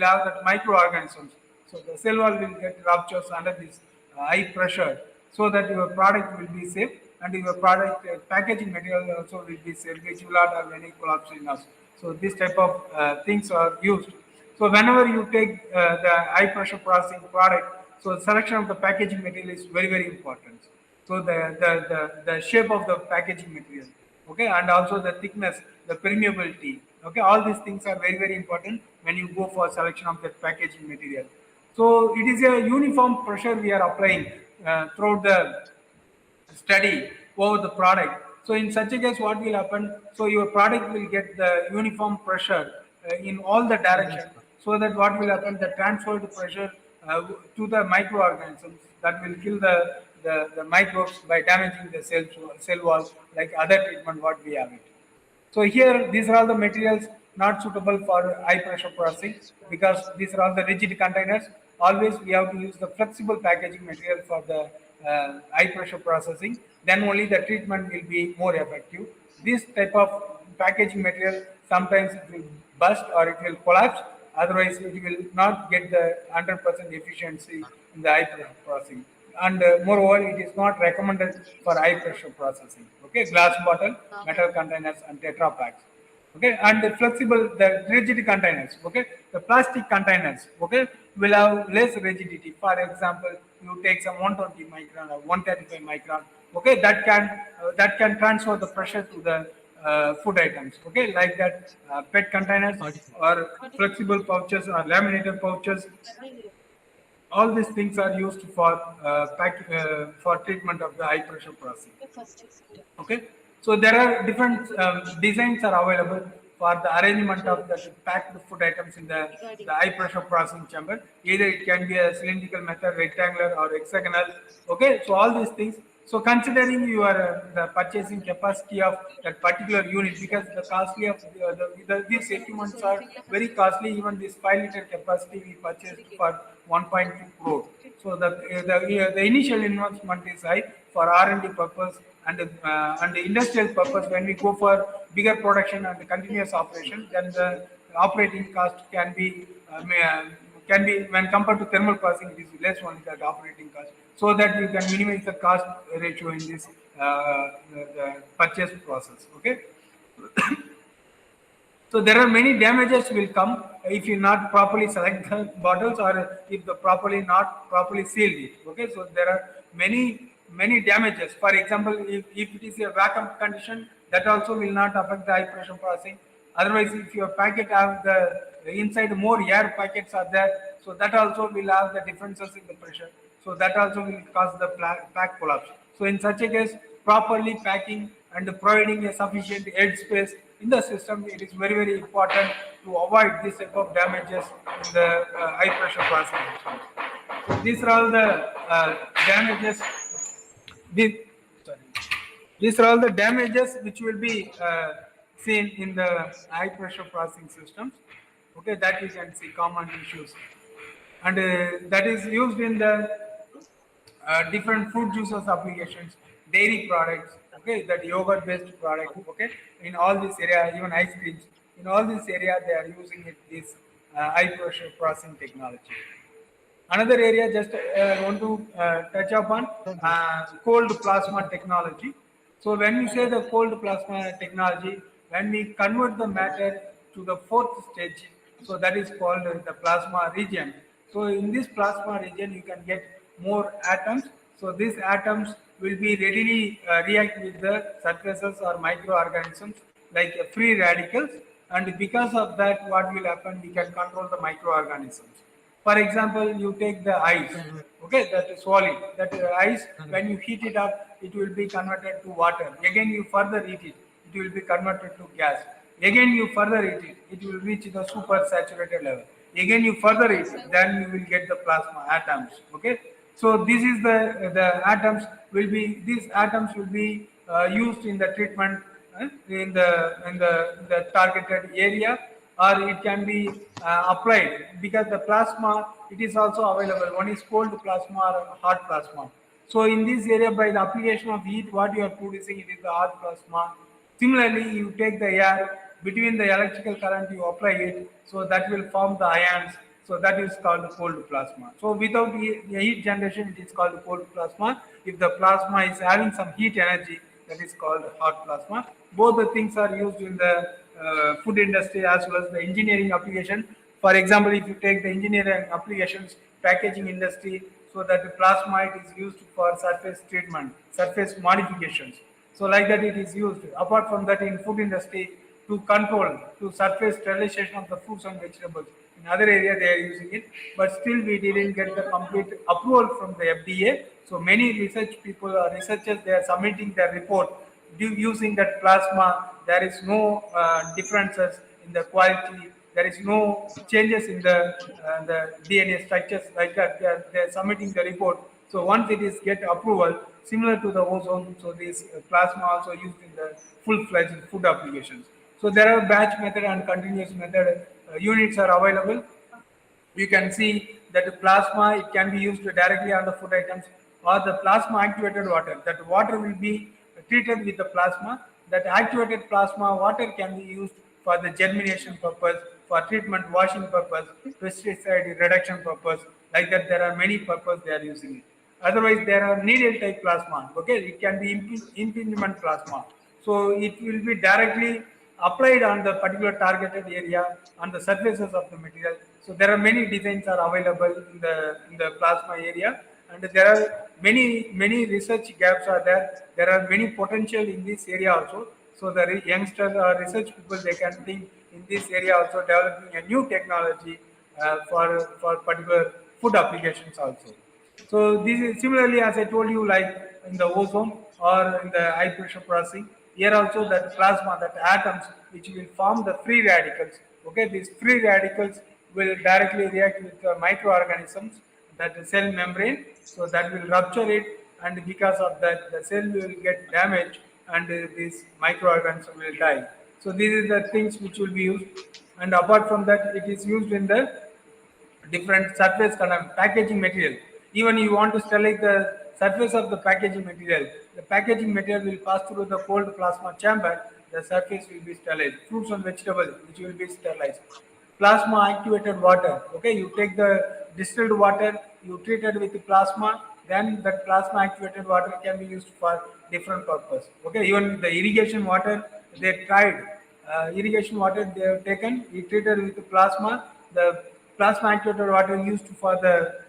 have that microorganisms. So the cell wall will get ruptures under this high pressure, so that your product will be safe and your product packaging material also will be safe, which will not have any collapse in us. So this type of things are used. So whenever you take the high pressure processing product, so selection of the packaging material is very very important. So the shape of the packaging material, okay, and also the thickness, the permeability, okay, all these things are very very important when you go for selection of the packaging material. So it is a uniform pressure we are applying throughout the study over the product. So in such a case, what will happen? So your product will get the uniform pressure in all the direction. So that what will happen? The transferred pressure to the microorganisms that will kill the microbes by damaging the cell wall, like other treatment what we have it. So here, these are all the materials not suitable for high pressure processing, because these are all the rigid containers. Always we have to use the flexible packaging material for the high pressure processing. Then only the treatment will be more effective. This type of packaging material, sometimes it will burst or it will collapse. Otherwise, it will not get the 100% efficiency in the high pressure processing. And moreover, it is not recommended for high pressure processing. Okay, glass bottle, metal containers, and Tetra packs. Okay, and the flexible, the rigid containers. Okay, the plastic containers. Okay, will have less rigidity. For example, you take some 120 micron or 135 micron. Okay, that can transfer the pressure to the food items. Okay, like that PET containers or flexible pouches or laminated pouches, all these things are used for for treatment of the high pressure processing. Okay, so there are different designs are available for the arrangement of the packed food items in the high pressure processing chamber. Either it can be a cylindrical method, rectangular, or hexagonal. Okay, so all these things. So considering your the purchasing capacity of that particular unit, because the costly of these equipments are very costly. Even this 5 liter capacity we purchased for 1.2 crore. So the initial investment is high for R&D purpose and the industrial purpose. When we go for bigger production and continuous operation, then the operating cost can be, when compared to thermal processing, it is less only that operating cost, so that you can minimize the cost ratio in this the purchase process. Okay, so there are many damages will come if you not properly select the bottles, or if the properly not properly sealed it. Okay, so there are many damages. For example, if it is a vacuum condition, that also will not affect the high pressure processing. Otherwise, if your packet have the inside more air packets are there, so that also will have the differences in the pressure. So that also will cause the pack collapse. So in such a case, properly packing and providing a sufficient head space in the system, it is very very important to avoid this type of damages in the high pressure processing systems. So these are all the damages. These, sorry, these are all the damages which will be seen in the high pressure processing systems. Okay, that you can see common issues, and that is used in the different fruit juices applications, dairy products, okay, that yogurt based product, okay, in all this area, even ice creams, in all this area they are using it, this high pressure processing technology. Another area just want to touch upon cold plasma technology. So when we say the cold plasma technology, when we convert the matter to the fourth stage, so that is called the plasma region. So in this plasma region, you can get more atoms. So these atoms will be readily react with the surfaces or microorganisms like free radicals, and because of that, what will happen? We can control the microorganisms. For example, you take the ice, okay, that is solid. That ice, when you heat it up, it will be converted to water. Again, you further heat it, it will be converted to gas. Again, you further heat it, it will reach the super saturated level. Again, you further heat it, then you will get the plasma atoms. Okay, So this is the atoms will be these atoms will be used in the treatment in the targeted area, or it can be applied because the plasma it is also available. One is cold plasma or hot plasma. So in this area, by the application of heat, what you are producing it is the hot plasma. Similarly, you take the air between the electrical current, you apply it, so that will form the ions. So that is called cold plasma. So without heat generation, it is called cold plasma. If the plasma is having some heat energy, that is called hot plasma. Both the things are used in the food industry as well as the engineering application. For example, if you take the engineering applications, packaging industry, so that the plasma it is used for surface treatment, surface modifications. So like that it is used. Apart from that, in food industry, to control, to surface sterilization of the fruits and vegetables. In other area they are using it, but still we didn't get the complete approval from the FDA. So many research people or researchers they are submitting their report using that plasma. There is no differences in the quality. There is no changes in the DNA structures like that. They are submitting the report. So once it is get approval, similar to the ozone, so this plasma also used in the full-fledged food applications. So there are batch method and continuous method units are available. You can see that the plasma it can be used directly on the food items, or the plasma activated water. That water will be treated with the plasma. That activated plasma water can be used for the germination purpose, for treatment washing purpose, pesticide reduction purpose. Like that, there are many purposes they are using it. Otherwise, there are needle type plasma. Okay, it can be impingement plasma. So it will be directly applied on the particular targeted area on the surfaces of the material. So there are many designs are available in the plasma area, and there are many research gaps are there. There are many potential in this area also. So the youngsters or research people they can think in this area also developing a new technology for particular food applications also. So this is similarly as I told you, like in the ozone or in the high pressure processing. Here also that plasma, that atoms which will form the free radicals. Okay, these free radicals will directly react with the microorganisms, that the cell membrane. So that will rupture it, and because of that, the cell will get damaged, and these microorganisms will die. So these are the things which will be used. And apart from that, it is used in the different surface kind of packaging material. Even you want to sterilize the surface of the packaging material, the packaging material will pass through the cold plasma chamber, the surface will be sterilized. Fruits and vegetables, which will be sterilized. Plasma activated water. Okay, you take the distilled water, you treat it with the plasma, then that plasma activated water can be used for different purpose. Okay, even the irrigation water, they tried irrigation water they have taken, we treated with the plasma. The plasma activated water used for the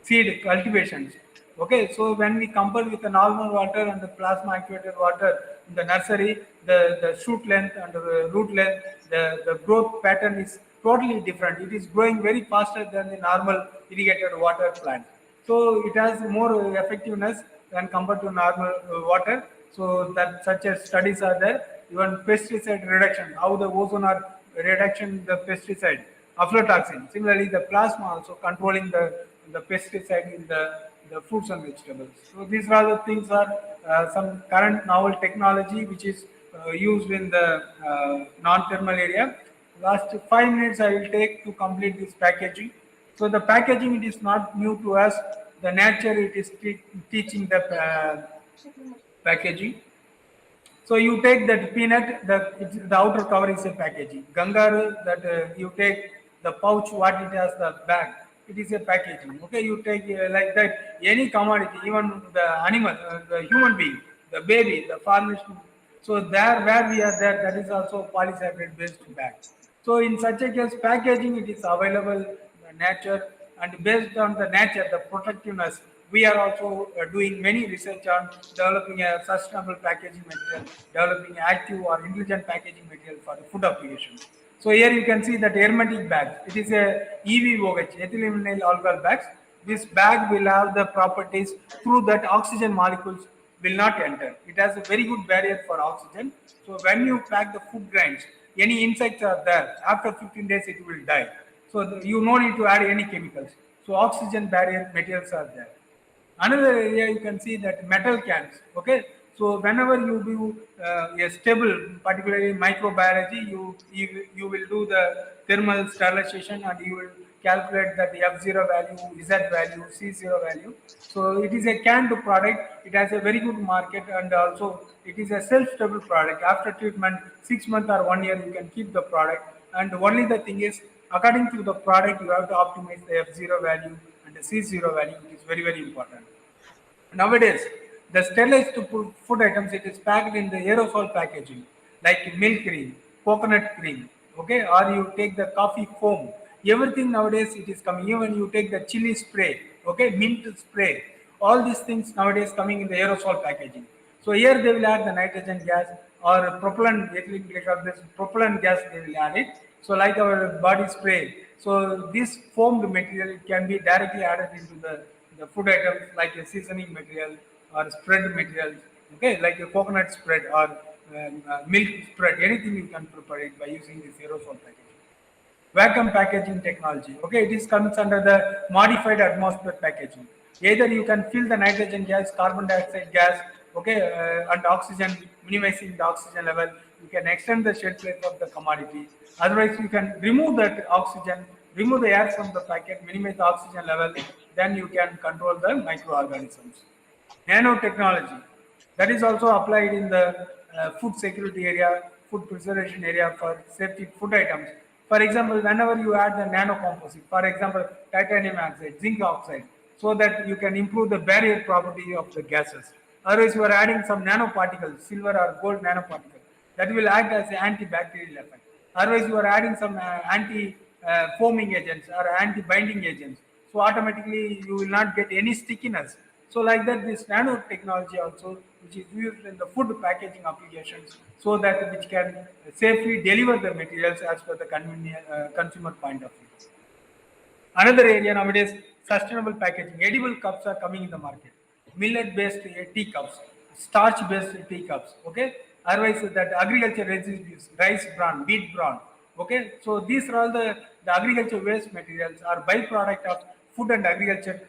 seed cultivations. Okay, so when we compare with the normal water and the plasma activated water in the nursery, the shoot length and the root length, the growth pattern is totally different. It is growing very faster than the normal irrigated water plant. So it has more effectiveness when compared to normal water. So that such as studies are there. Even pesticide reduction, how the ozone are reduction the pesticide, aflatoxin. Similarly, the plasma also controlling the pesticide in the fruits and vegetables. So these are the things are some current novel technology which is used in the non-thermal area. Last 5 minutes I will take to complete this packaging. So the packaging it is not new to us. The nature it is teaching the packaging. So you take that peanut, the outer cover is a packaging. Gangaru, that you take the pouch, what it has, the bag, it is a packaging. Okay, you take like that any commodity, even the animal, the human being, the baby, the formation. So there, where we are there, that is also polysaccharide based bag. So in such a case, packaging it is available in the nature, and based on the nature, the protectiveness, we are also doing many research on developing a sustainable packaging material, developing active or intelligent packaging material for the food applications. So here you can see that hermetic bags. It is a EVOH, ethyl vinyl alcohol bags. This bag will have the properties through that oxygen molecules will not enter. It has a very good barrier for oxygen. So when you pack the food grains, any insects are there, after 15 days it will die. So you no need to add any chemicals. So oxygen barrier materials are there. Another area you can see that metal cans. Okay, so whenever you do a stable, particularly microbiology, you will do the thermal sterilization and you will calculate that the F0 value, Z value, C0 value. So it is a canned product. It has a very good market and also it is a self-stable product. After treatment, 6 months or 1 year, you can keep the product. And only the thing is, according to the product, you have to optimize the F0 value and the C0 value, which is very, very important. Nowadays, the sterilized food items, it is packed in the aerosol packaging, like milk cream, coconut cream, okay, or you take the coffee foam. Everything nowadays it is coming. Even you take the chili spray, okay, mint spray. All these things nowadays coming in the aerosol packaging. So here they will add the nitrogen gas or propellant, ethylene glycol, this propellant gas they will add it. So like our body spray. So this foamed material it can be directly added into the food items like a seasoning material or spread material, okay, like a coconut spread or milk spread, anything you can prepare it by using this aerosol packaging. Vacuum packaging technology, okay, it is comes under the modified atmosphere packaging. Either you can fill the nitrogen gas, carbon dioxide gas, okay, and oxygen, minimizing the oxygen level. You can extend the shelf life of the commodity. Otherwise, you can remove that oxygen, remove the air from the packet, minimize the oxygen level. Then you can control the microorganisms. Nanotechnology, that is also applied in the food security area, food preservation area for safety food items. For example, whenever you add the nanocomposite, for example, titanium oxide, zinc oxide, so that you can improve the barrier property of the gases. Otherwise, you are adding some nanoparticles, silver or gold nanoparticles, that will act as an antibacterial effect. Otherwise, you are adding some anti-foaming agents or anti-binding agents. So automatically, you will not get any stickiness. So like that, this nanotechnology also, which is used in the food packaging applications, so that which can safely deliver the materials as per the consumer point of view. Another area nowadays, sustainable packaging. Edible cups are coming in the market. Millet-based tea cups, starch-based tea cups. Okay. Otherwise, that agriculture residues, rice bran, wheat bran. Okay. So these are all the agriculture waste materials are byproduct of food and agriculture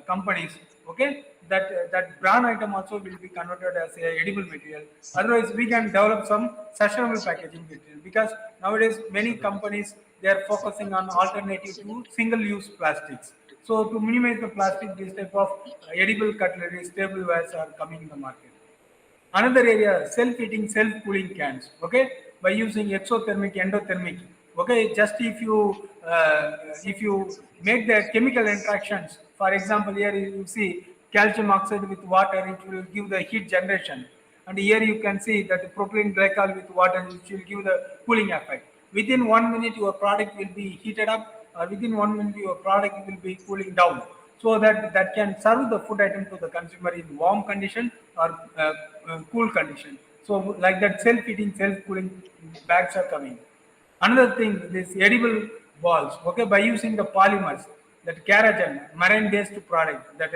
companies. Okay. That bran item also will be converted as a edible material. Otherwise, we can develop some sustainable packaging material because nowadays many companies they are focusing on alternative to single-use plastics. So to minimize the plastic, this type of edible cutlery, staplewares are coming in the market. Another area, self-heating, self-cooling cans. Okay, by using exothermic, endothermic. Okay, just if you make the chemical interactions. For example, here you see calcium oxide with water, it will give the heat generation. And here you can see that propylene glycol with water, which will give the cooling effect. Within 1 minute, your product will be heated up, or within 1 minute, your product will be cooling down. So that can serve the food item to the consumer in warm condition or cool condition. So like that, self-heating, self-cooling bags are coming. Another thing, this edible balls, okay, by using the polymers, that keratin, marine-based product, that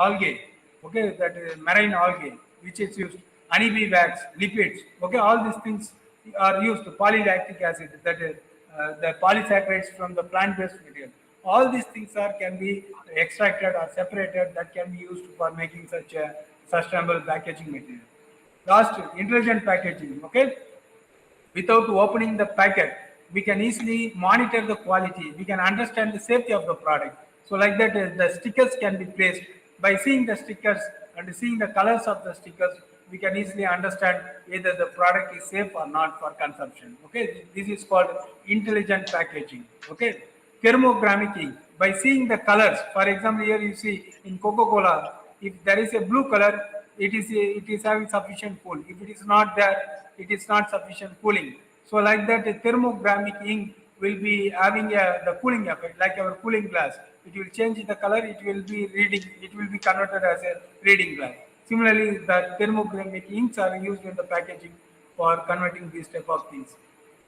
algae, okay, that marine algae, which is used, honeybee wax, lipids, okay, all these things are used, polylactic acid, that the polysaccharides from the plant-based material. All these things are can be extracted or separated that can be used for making such a sustainable packaging material. Last, intelligent packaging, okay, without opening the packet, we can easily monitor the quality. We can understand the safety of the product. So like that, the stickers can be placed. By seeing the stickers and seeing the colors of the stickers, we can easily understand whether the product is safe or not for consumption. Okay, this is called intelligent packaging. Okay, thermographic ink. By seeing the colors, for example, here you see in Coca-Cola, if there is a blue color, it is having sufficient cool. If it is not there, it is not sufficient cooling. So like that, a thermographic ink will be having the cooling effect, like our cooling glass. It will change the color. It will be reading. It will be converted as a reading glass. Similarly, the thermographic inks are used in the packaging for converting these type of things.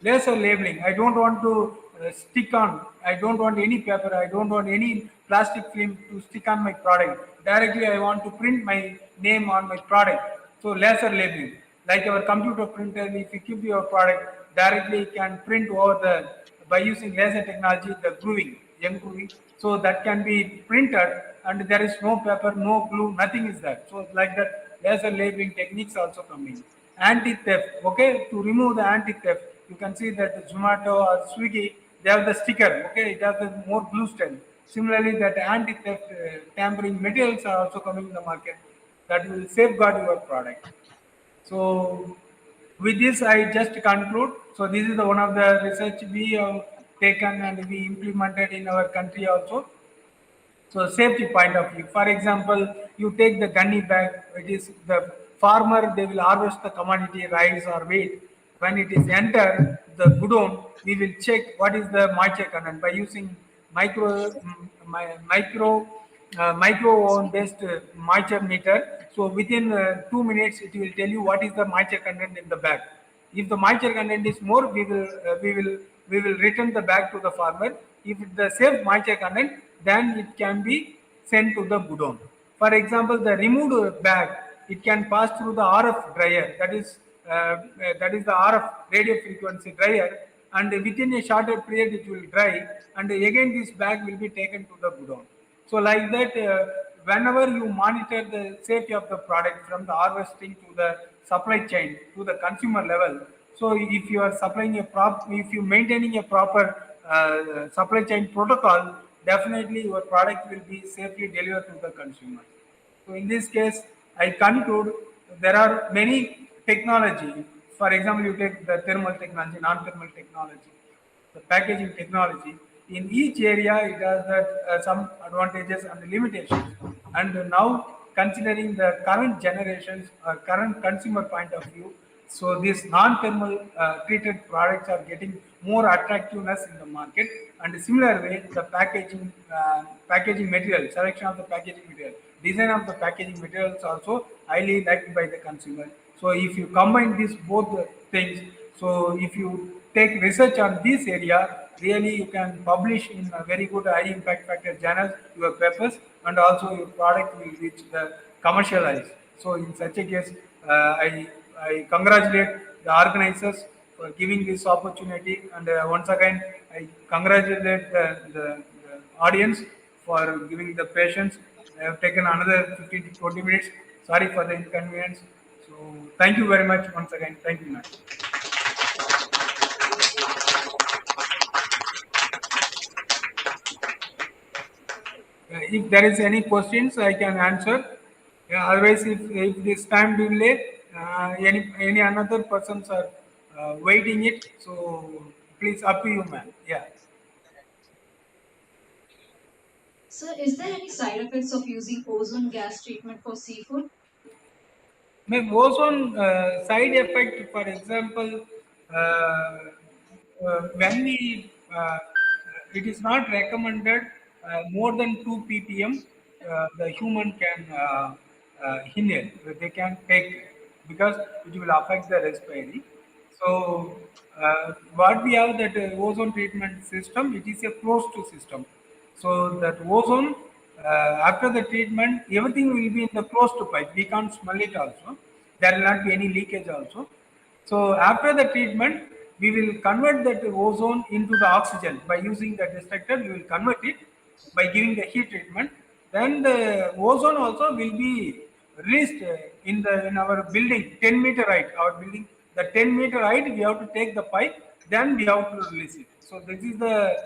Laser labeling. I don't want to stick on. I don't want any paper. I don't want any plastic film to stick on my product. Directly, I want to print my name on my product. So laser labeling, like our computer printer, if you keep your product directly, can print over the by using laser technology, the grooving, young grooving. So that can be printed, and there is no paper, no glue, nothing is there. So like that, laser labeling techniques also coming. Anti-theft, okay, to remove the anti-theft, you can see that the Zomato or Swiggy, they have the sticker, okay, it has the more blue style. Similarly, that anti-theft tampering materials are also coming in the market that will safeguard your product. So with this, I just conclude. So this is the one of the research we have taken and we implemented in our country also. So safety point of view. For example, you take the gunny bag. It is the farmer. They will harvest the commodity, rice or wheat. When it is enter the godown, we will check what is the moisture content by using micro oven based moisture meter. So within 2 minutes, it will tell you what is the moisture content in the bag. If the moisture content is more, we will return the bag to the farmer. If the safe moisture content, then it can be sent to the godown. For example, the removed bag, it can pass through the RF dryer. That is the RF radio frequency dryer, and within a shorter period it will dry, and again this bag will be taken to the godown. So like that, whenever you monitor the safety of the product from the harvesting to the supply chain to the consumer level, so if you are supplying if you maintaining a proper supply chain protocol, definitely your product will be safely delivered to the consumer. So in this case, I conclude there are many technology. For example, you take the thermal technology, non-thermal technology, the packaging technology. In each area, it has that some advantages and limitations. And now, considering the current generations, current consumer point of view, so these non-thermal treated products are getting more attractiveness in the market. And similar way, the packaging material, selection of the packaging material, design of the packaging materials also highly liked by the consumer. So if you combine these both things, so if you take research on this area, really you can publish in a very good high impact factor journals your papers, and also your product will reach the commercialize. So in such a case, I congratulate the organizers for giving this opportunity, and once again I congratulate the audience for giving the patience. I have taken another 15 to 20 minutes. Sorry for the inconvenience. So thank you very much once again. Thank you, ma'am. If there is any questions, I can answer. Yeah, otherwise, if this time delay, any another persons are waiting it, so please up to you, ma'am. Yeah. So, is there any side effects of using ozone gas treatment for seafood? May ozone side effect, for example, when we it is not recommended more than 2 ppm. The human can inhale. They can take because it will affect the respiratory. So what we have that ozone treatment system, it is a closed system. So that ozone, after the treatment, everything will be in the closed pipe. We can't smell it also. There will not be any leakage also. So after the treatment, we will convert that ozone into the oxygen by using the destructor. We will convert it by giving the heat treatment. Then the ozone also will be released in our building 10-meter height. Our building, the 10-meter height, we have to take the pipe. Then we have to release it. So this is the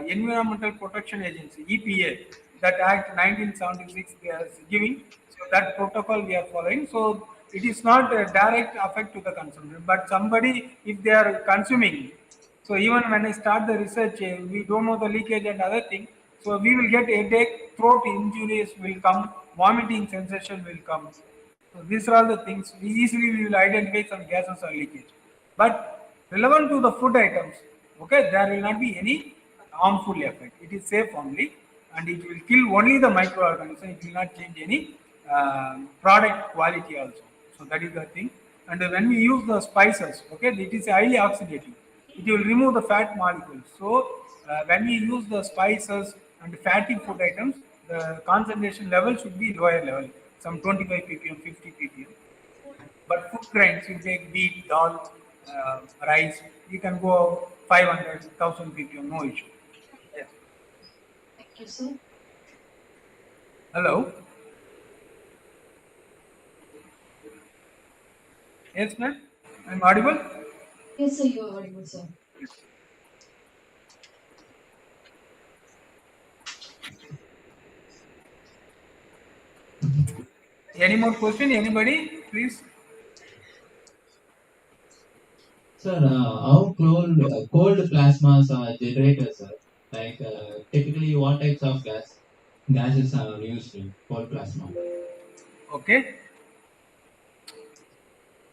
Environmental Protection Agency (EPA) that Act 1976 they are giving. So that protocol we are following. So it is not a direct effect to the consumer, but somebody if they are consuming. So even when I start the research, we don't know the leakage and other thing. So we will get headache, throat injuries will come, vomiting sensation will come. So these are all the things we will identify some gases or leakage. But relevant to the food items, okay, there will not be any harmful effect. It is safe only, and it will kill only the microorganism. It will not change any product quality also. So that is the thing. And when we use the spices, okay, it is highly oxidative. It will remove the fat molecules. So when we use the spices and fatty food items, the concentration level should be lower level, some 25 ppm, 50 ppm. But food grains, you take wheat, dal, rice, you can go 500, 1000 ppm, no issue. Yes. Yes, sir. Hello. Yes, ma'am. I'm audible. Yes, sir, you are audible, sir. Any more question? Anybody? Please. Sir, how cold plasmas are generated, sir? Like typically, what types of gases are used in cold plasma? Okay.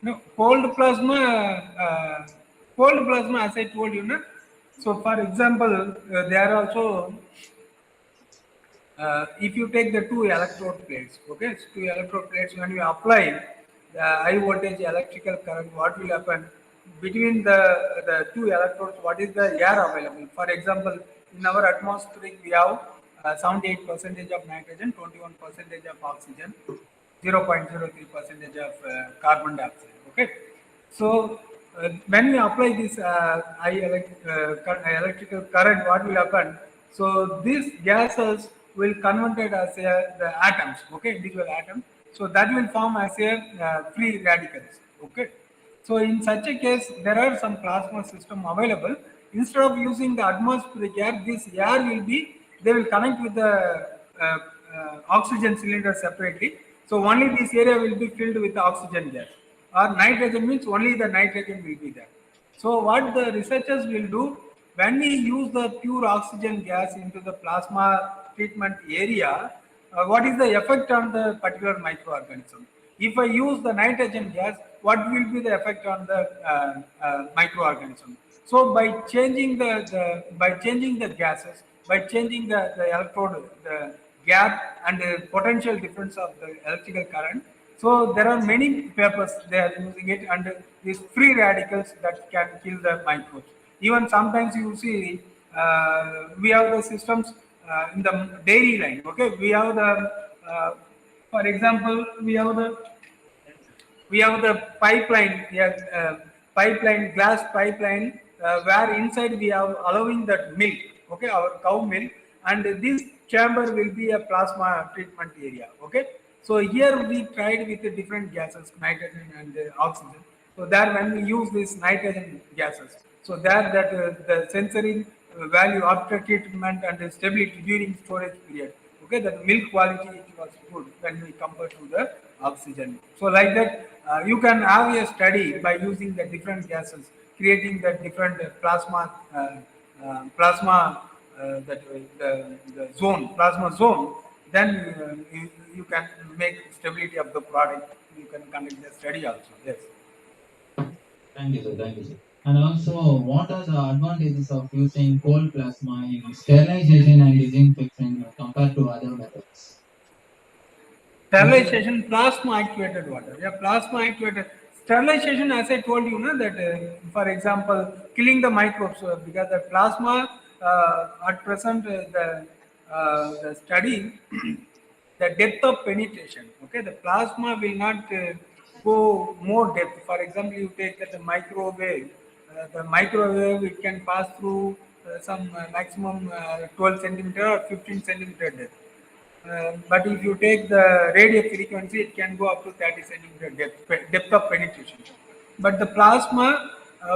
No, cold plasma, as I told you, no? So, for example, there are also, if you take the two electrode plates, okay, so two electrode plates, when you apply the high voltage electrical current, what will happen between the two electrodes? What is the air available? For example, in our atmosphere, we have 78 percentage of nitrogen, 21 percentage of oxygen, 0.03 percentage of carbon dioxide. Okay, so when we apply this electrical current, what will happen? So these gases will converted as the atoms, okay, individual atoms. So that will form as a free radicals, okay. So in such a case, there are some plasma system available. Instead of using the atmospheric air, this air will be, they will connect with the oxygen cylinder separately. So only this area will be filled with oxygen gas. Or nitrogen means only the nitrogen will be there. So what the researchers will do, when we use the pure oxygen gas into the plasma treatment area, what is the effect on the particular microorganism? If I use the nitrogen gas, what will be the effect on the microorganism? So by changing by changing the gases, by changing the electrode, the gap and the potential difference of the electrical current. So there are many papers they are using it, and these free radicals that can kill the microbes. Even sometimes you see we have the systems in the dairy line. Okay, we have the for example, we have the pipeline, yeah, pipeline, glass pipeline, where inside we are allowing that milk, okay, our cow milk, and this chamber will be a plasma treatment area, okay. So here we tried with the different gases, nitrogen and oxygen. So there when we use these nitrogen gases, so there that the sensory value after treatment and the stability during storage period, okay, that milk quality it was good when we compare to the oxygen. So like that, you can have a study by using the different gases, creating the different plasma that the zone, plasma zone. Then you can make stability of the product. You can conduct the study also. Yes. Thank you, sir. Thank you, sir. And also, what are the advantages of using cold plasma in sterilization and disinfection compared to other methods? Is there? Sterilization, plasma activated water. Yeah, plasma activated. Sterilization, as I told you, no, that for example, killing the microbes because the plasma at present the study the depth of penetration. Okay, the plasma will not go more depth. For example, you take that the microwave. The microwave it can pass through some maximum 12 centimeter or 15 centimeter depth. But if you take the radio frequency, it can go up to 30 centimeter depth of penetration. But the plasma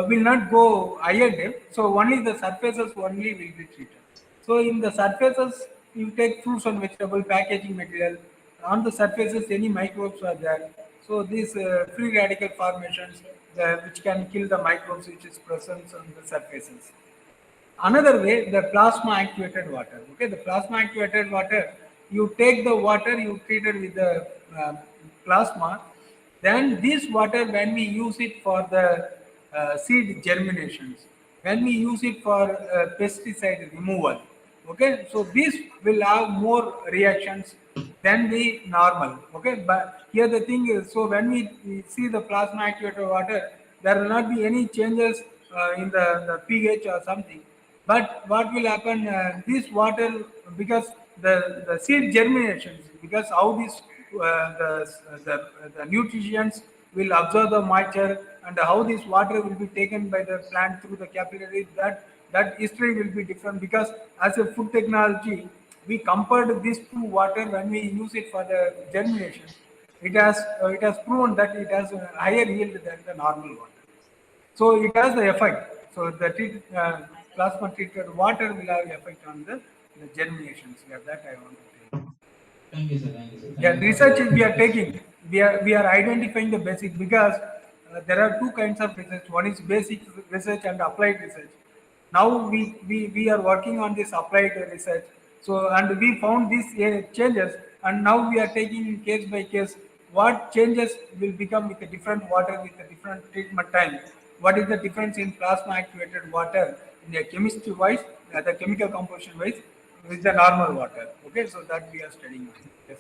will not go higher depth, so only the surfaces only will be treated. So in the surfaces, you take fruits and vegetable packaging material. On the surfaces, any microbes are there. So these free radical formations, which can kill the microbes which is present on the surfaces. Another way, the plasma activated water. Okay, the plasma activated water, you take the water, you treat it with the plasma. Then this water, when we use it for the seed germinations, when we use it for pesticide removal, okay, so this will have more reactions than the normal. Okay, but here the thing is, so when we see the plasma activated water, there will not be any changes in the pH or something. But what will happen? This water, because the seed germinations, because how this the nutrients will absorb the moisture and how this water will be taken by the plant through the capillary, that history will be different because as a food technology, we compared this to water when we use it for the germination. It has proven that it has a higher yield than the normal water. So it has the effect. So the plasma treated water will have effect on the germinations. Yeah, that I want to tell you. Thank you, sir. Thank you, sir. Yeah, Thank you for research the we are explanation. taking. We are identifying the basic because there are two kinds of research. One is basic research and applied research. Now we are working on this applied research. So and we found these changes, and now we are taking case by case what changes will become with a different water with a different treatment time. What is the difference in plasma activated water in the chemistry wise, the chemical composition wise, with the normal water? Okay, so that we are studying. Yes.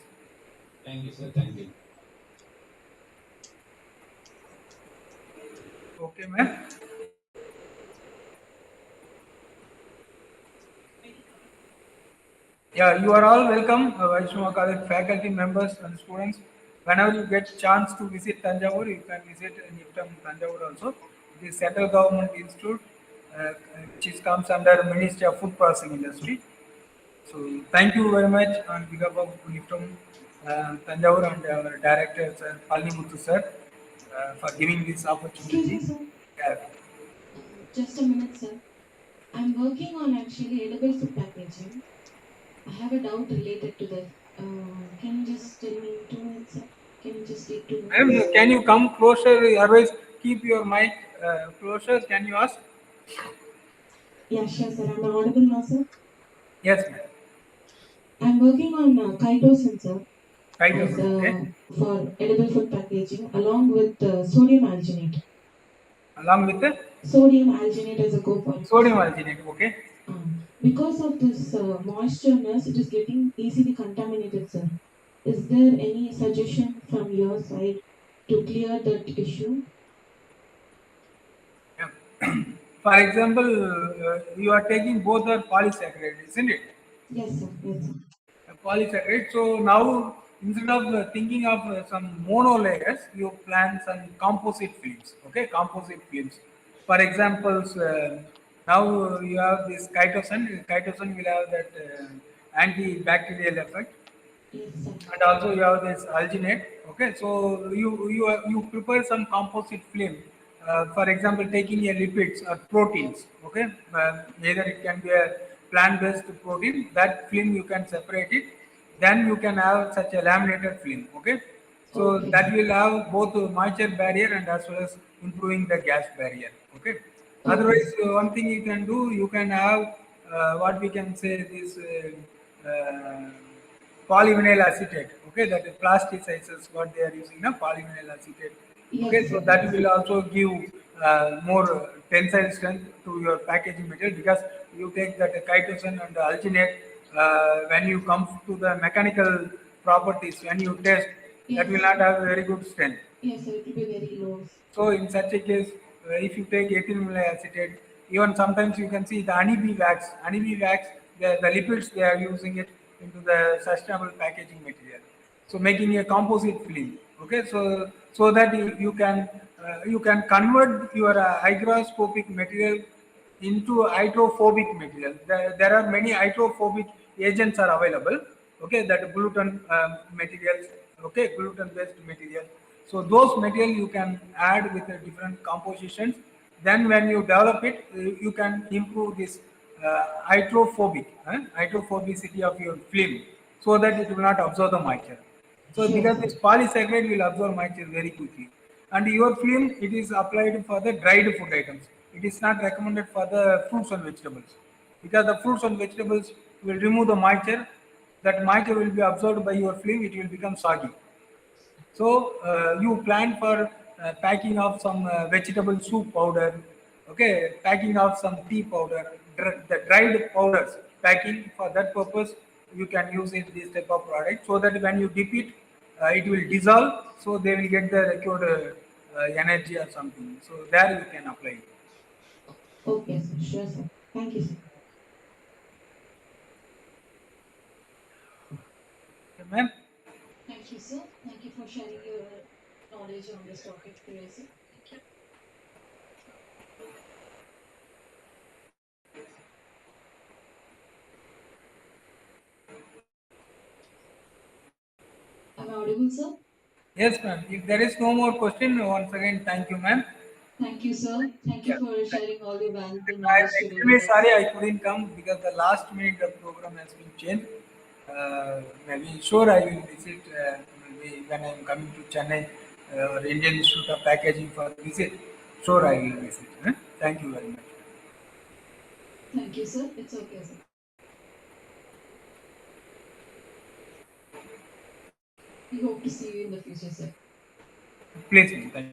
Thank you, sir. Thank you. Okay, ma'am. Yeah, you are all welcome, Vaishnava College faculty members and students. Whenever you get chance to visit Tanjavur, you can visit NIFTAM Tanjavur also. It is central government institute, which comes under Ministry of Food Processing Industry. So thank you very much on behalf of NIFTAM Tanjavur and our director, Sir Palni Muthu sir, for giving this Excuse me, opportunity. sir. Yeah. Just a minute, sir. I'm working on actually edible food packaging. I have a doubt related to that. Can you just tell me 2 minutes, sir? Can you just take 2 minutes? Ma'am, can you come closer? Otherwise, keep your mic closer. Can you ask? Yeah, sure, sir. I'm audible now, sir. Yes, ma'am. I'm working on chitosan, sir, Right as over. Okay. for edible food packaging, along with sodium alginate. Along with the Sodium alginate as a copolymer, sodium sir. alginate. Okay. Because of this moistureness, it is getting easily contaminated, sir. Is there any suggestion from your side to clear that issue? Yeah. For example, you are taking both are polysaccharide, isn't it? Yes, sir. Yes, sir. Polysaccharide. So now instead of thinking of some mono layers, you plan some composite films. Okay, composite films. For example, now you have this chitosan. Chitosan will have that antibacterial effect, Yes, sir. and also you have this alginate. Okay, so you prepare some composite film, for example taking a lipids or proteins. Okay, either it can be a plant based protein. That film you can separate it, then you can have such a laminated film. Okay, so Okay, that sir. will have both moisture barrier and as well as improving the gas barrier. Okay, Okay, otherwise sir. one thing you can do, you can have what we can say this polyvinyl acetate. Okay, that is plasticizes what they are using now, polyvinyl acetate. Okay, Yes, so sir. that Yes, will sir. also give more tensile strength to your packaging material because you take that chitosan and the alginate. When you come to the mechanical properties, when you test, that will Yes. not have very good strength. Yes, sir. It will be very low. So in such a case, if you take ethyl acetate, even sometimes you can see the honeybee wax, the lipids they are using it into the sustainable packaging material. So making a composite film. Okay, so that you can convert your hygroscopic material into hydrophobic material. There are many hydrophobic agents are available. Okay, that gluten materials. Okay, gluten based material. So those material you can add with the different compositions. Then when you develop it, you can improve this hydrophobicity of your film, so that it will not absorb the moisture. So Sure, because sir. this polysaccharide will absorb moisture very quickly. And your film, it is applied for the dried food items. It is not recommended for the fruits and vegetables. Because the fruits and vegetables will remove the moisture. That moisture will be absorbed by your film, it will become soggy. So you plan for packing of some vegetable soup powder, okay, packing of some tea powder, the dried powders, packing for that purpose. You can use it this type of product so that when you dip it, it will dissolve. So they will get the required energy or something. So there you can apply it. Okay, sir. Sure, sir. Thank you, sir. Okay, ma'am. Thank you, sir. Thank you for sharing your knowledge on this topic today, sir. Thank you. audible, sir? Yes, ma'am. If there is no more question, once again, thank you, ma'am. Thank you, sir. Thank you Yeah. for Thank sharing all the valuable you. I'm knowledge today extremely with us. sorry I couldn't come because the last minute the program has been changed. Maybe sure I will visit maybe when I'm coming to Chennai or Indian Institute of Packaging for visit. Sure I will visit. Thank you very much. Thank you, sir. It's okay, sir. We hope to see you in the future, sir. Please, ma'am. Thank you.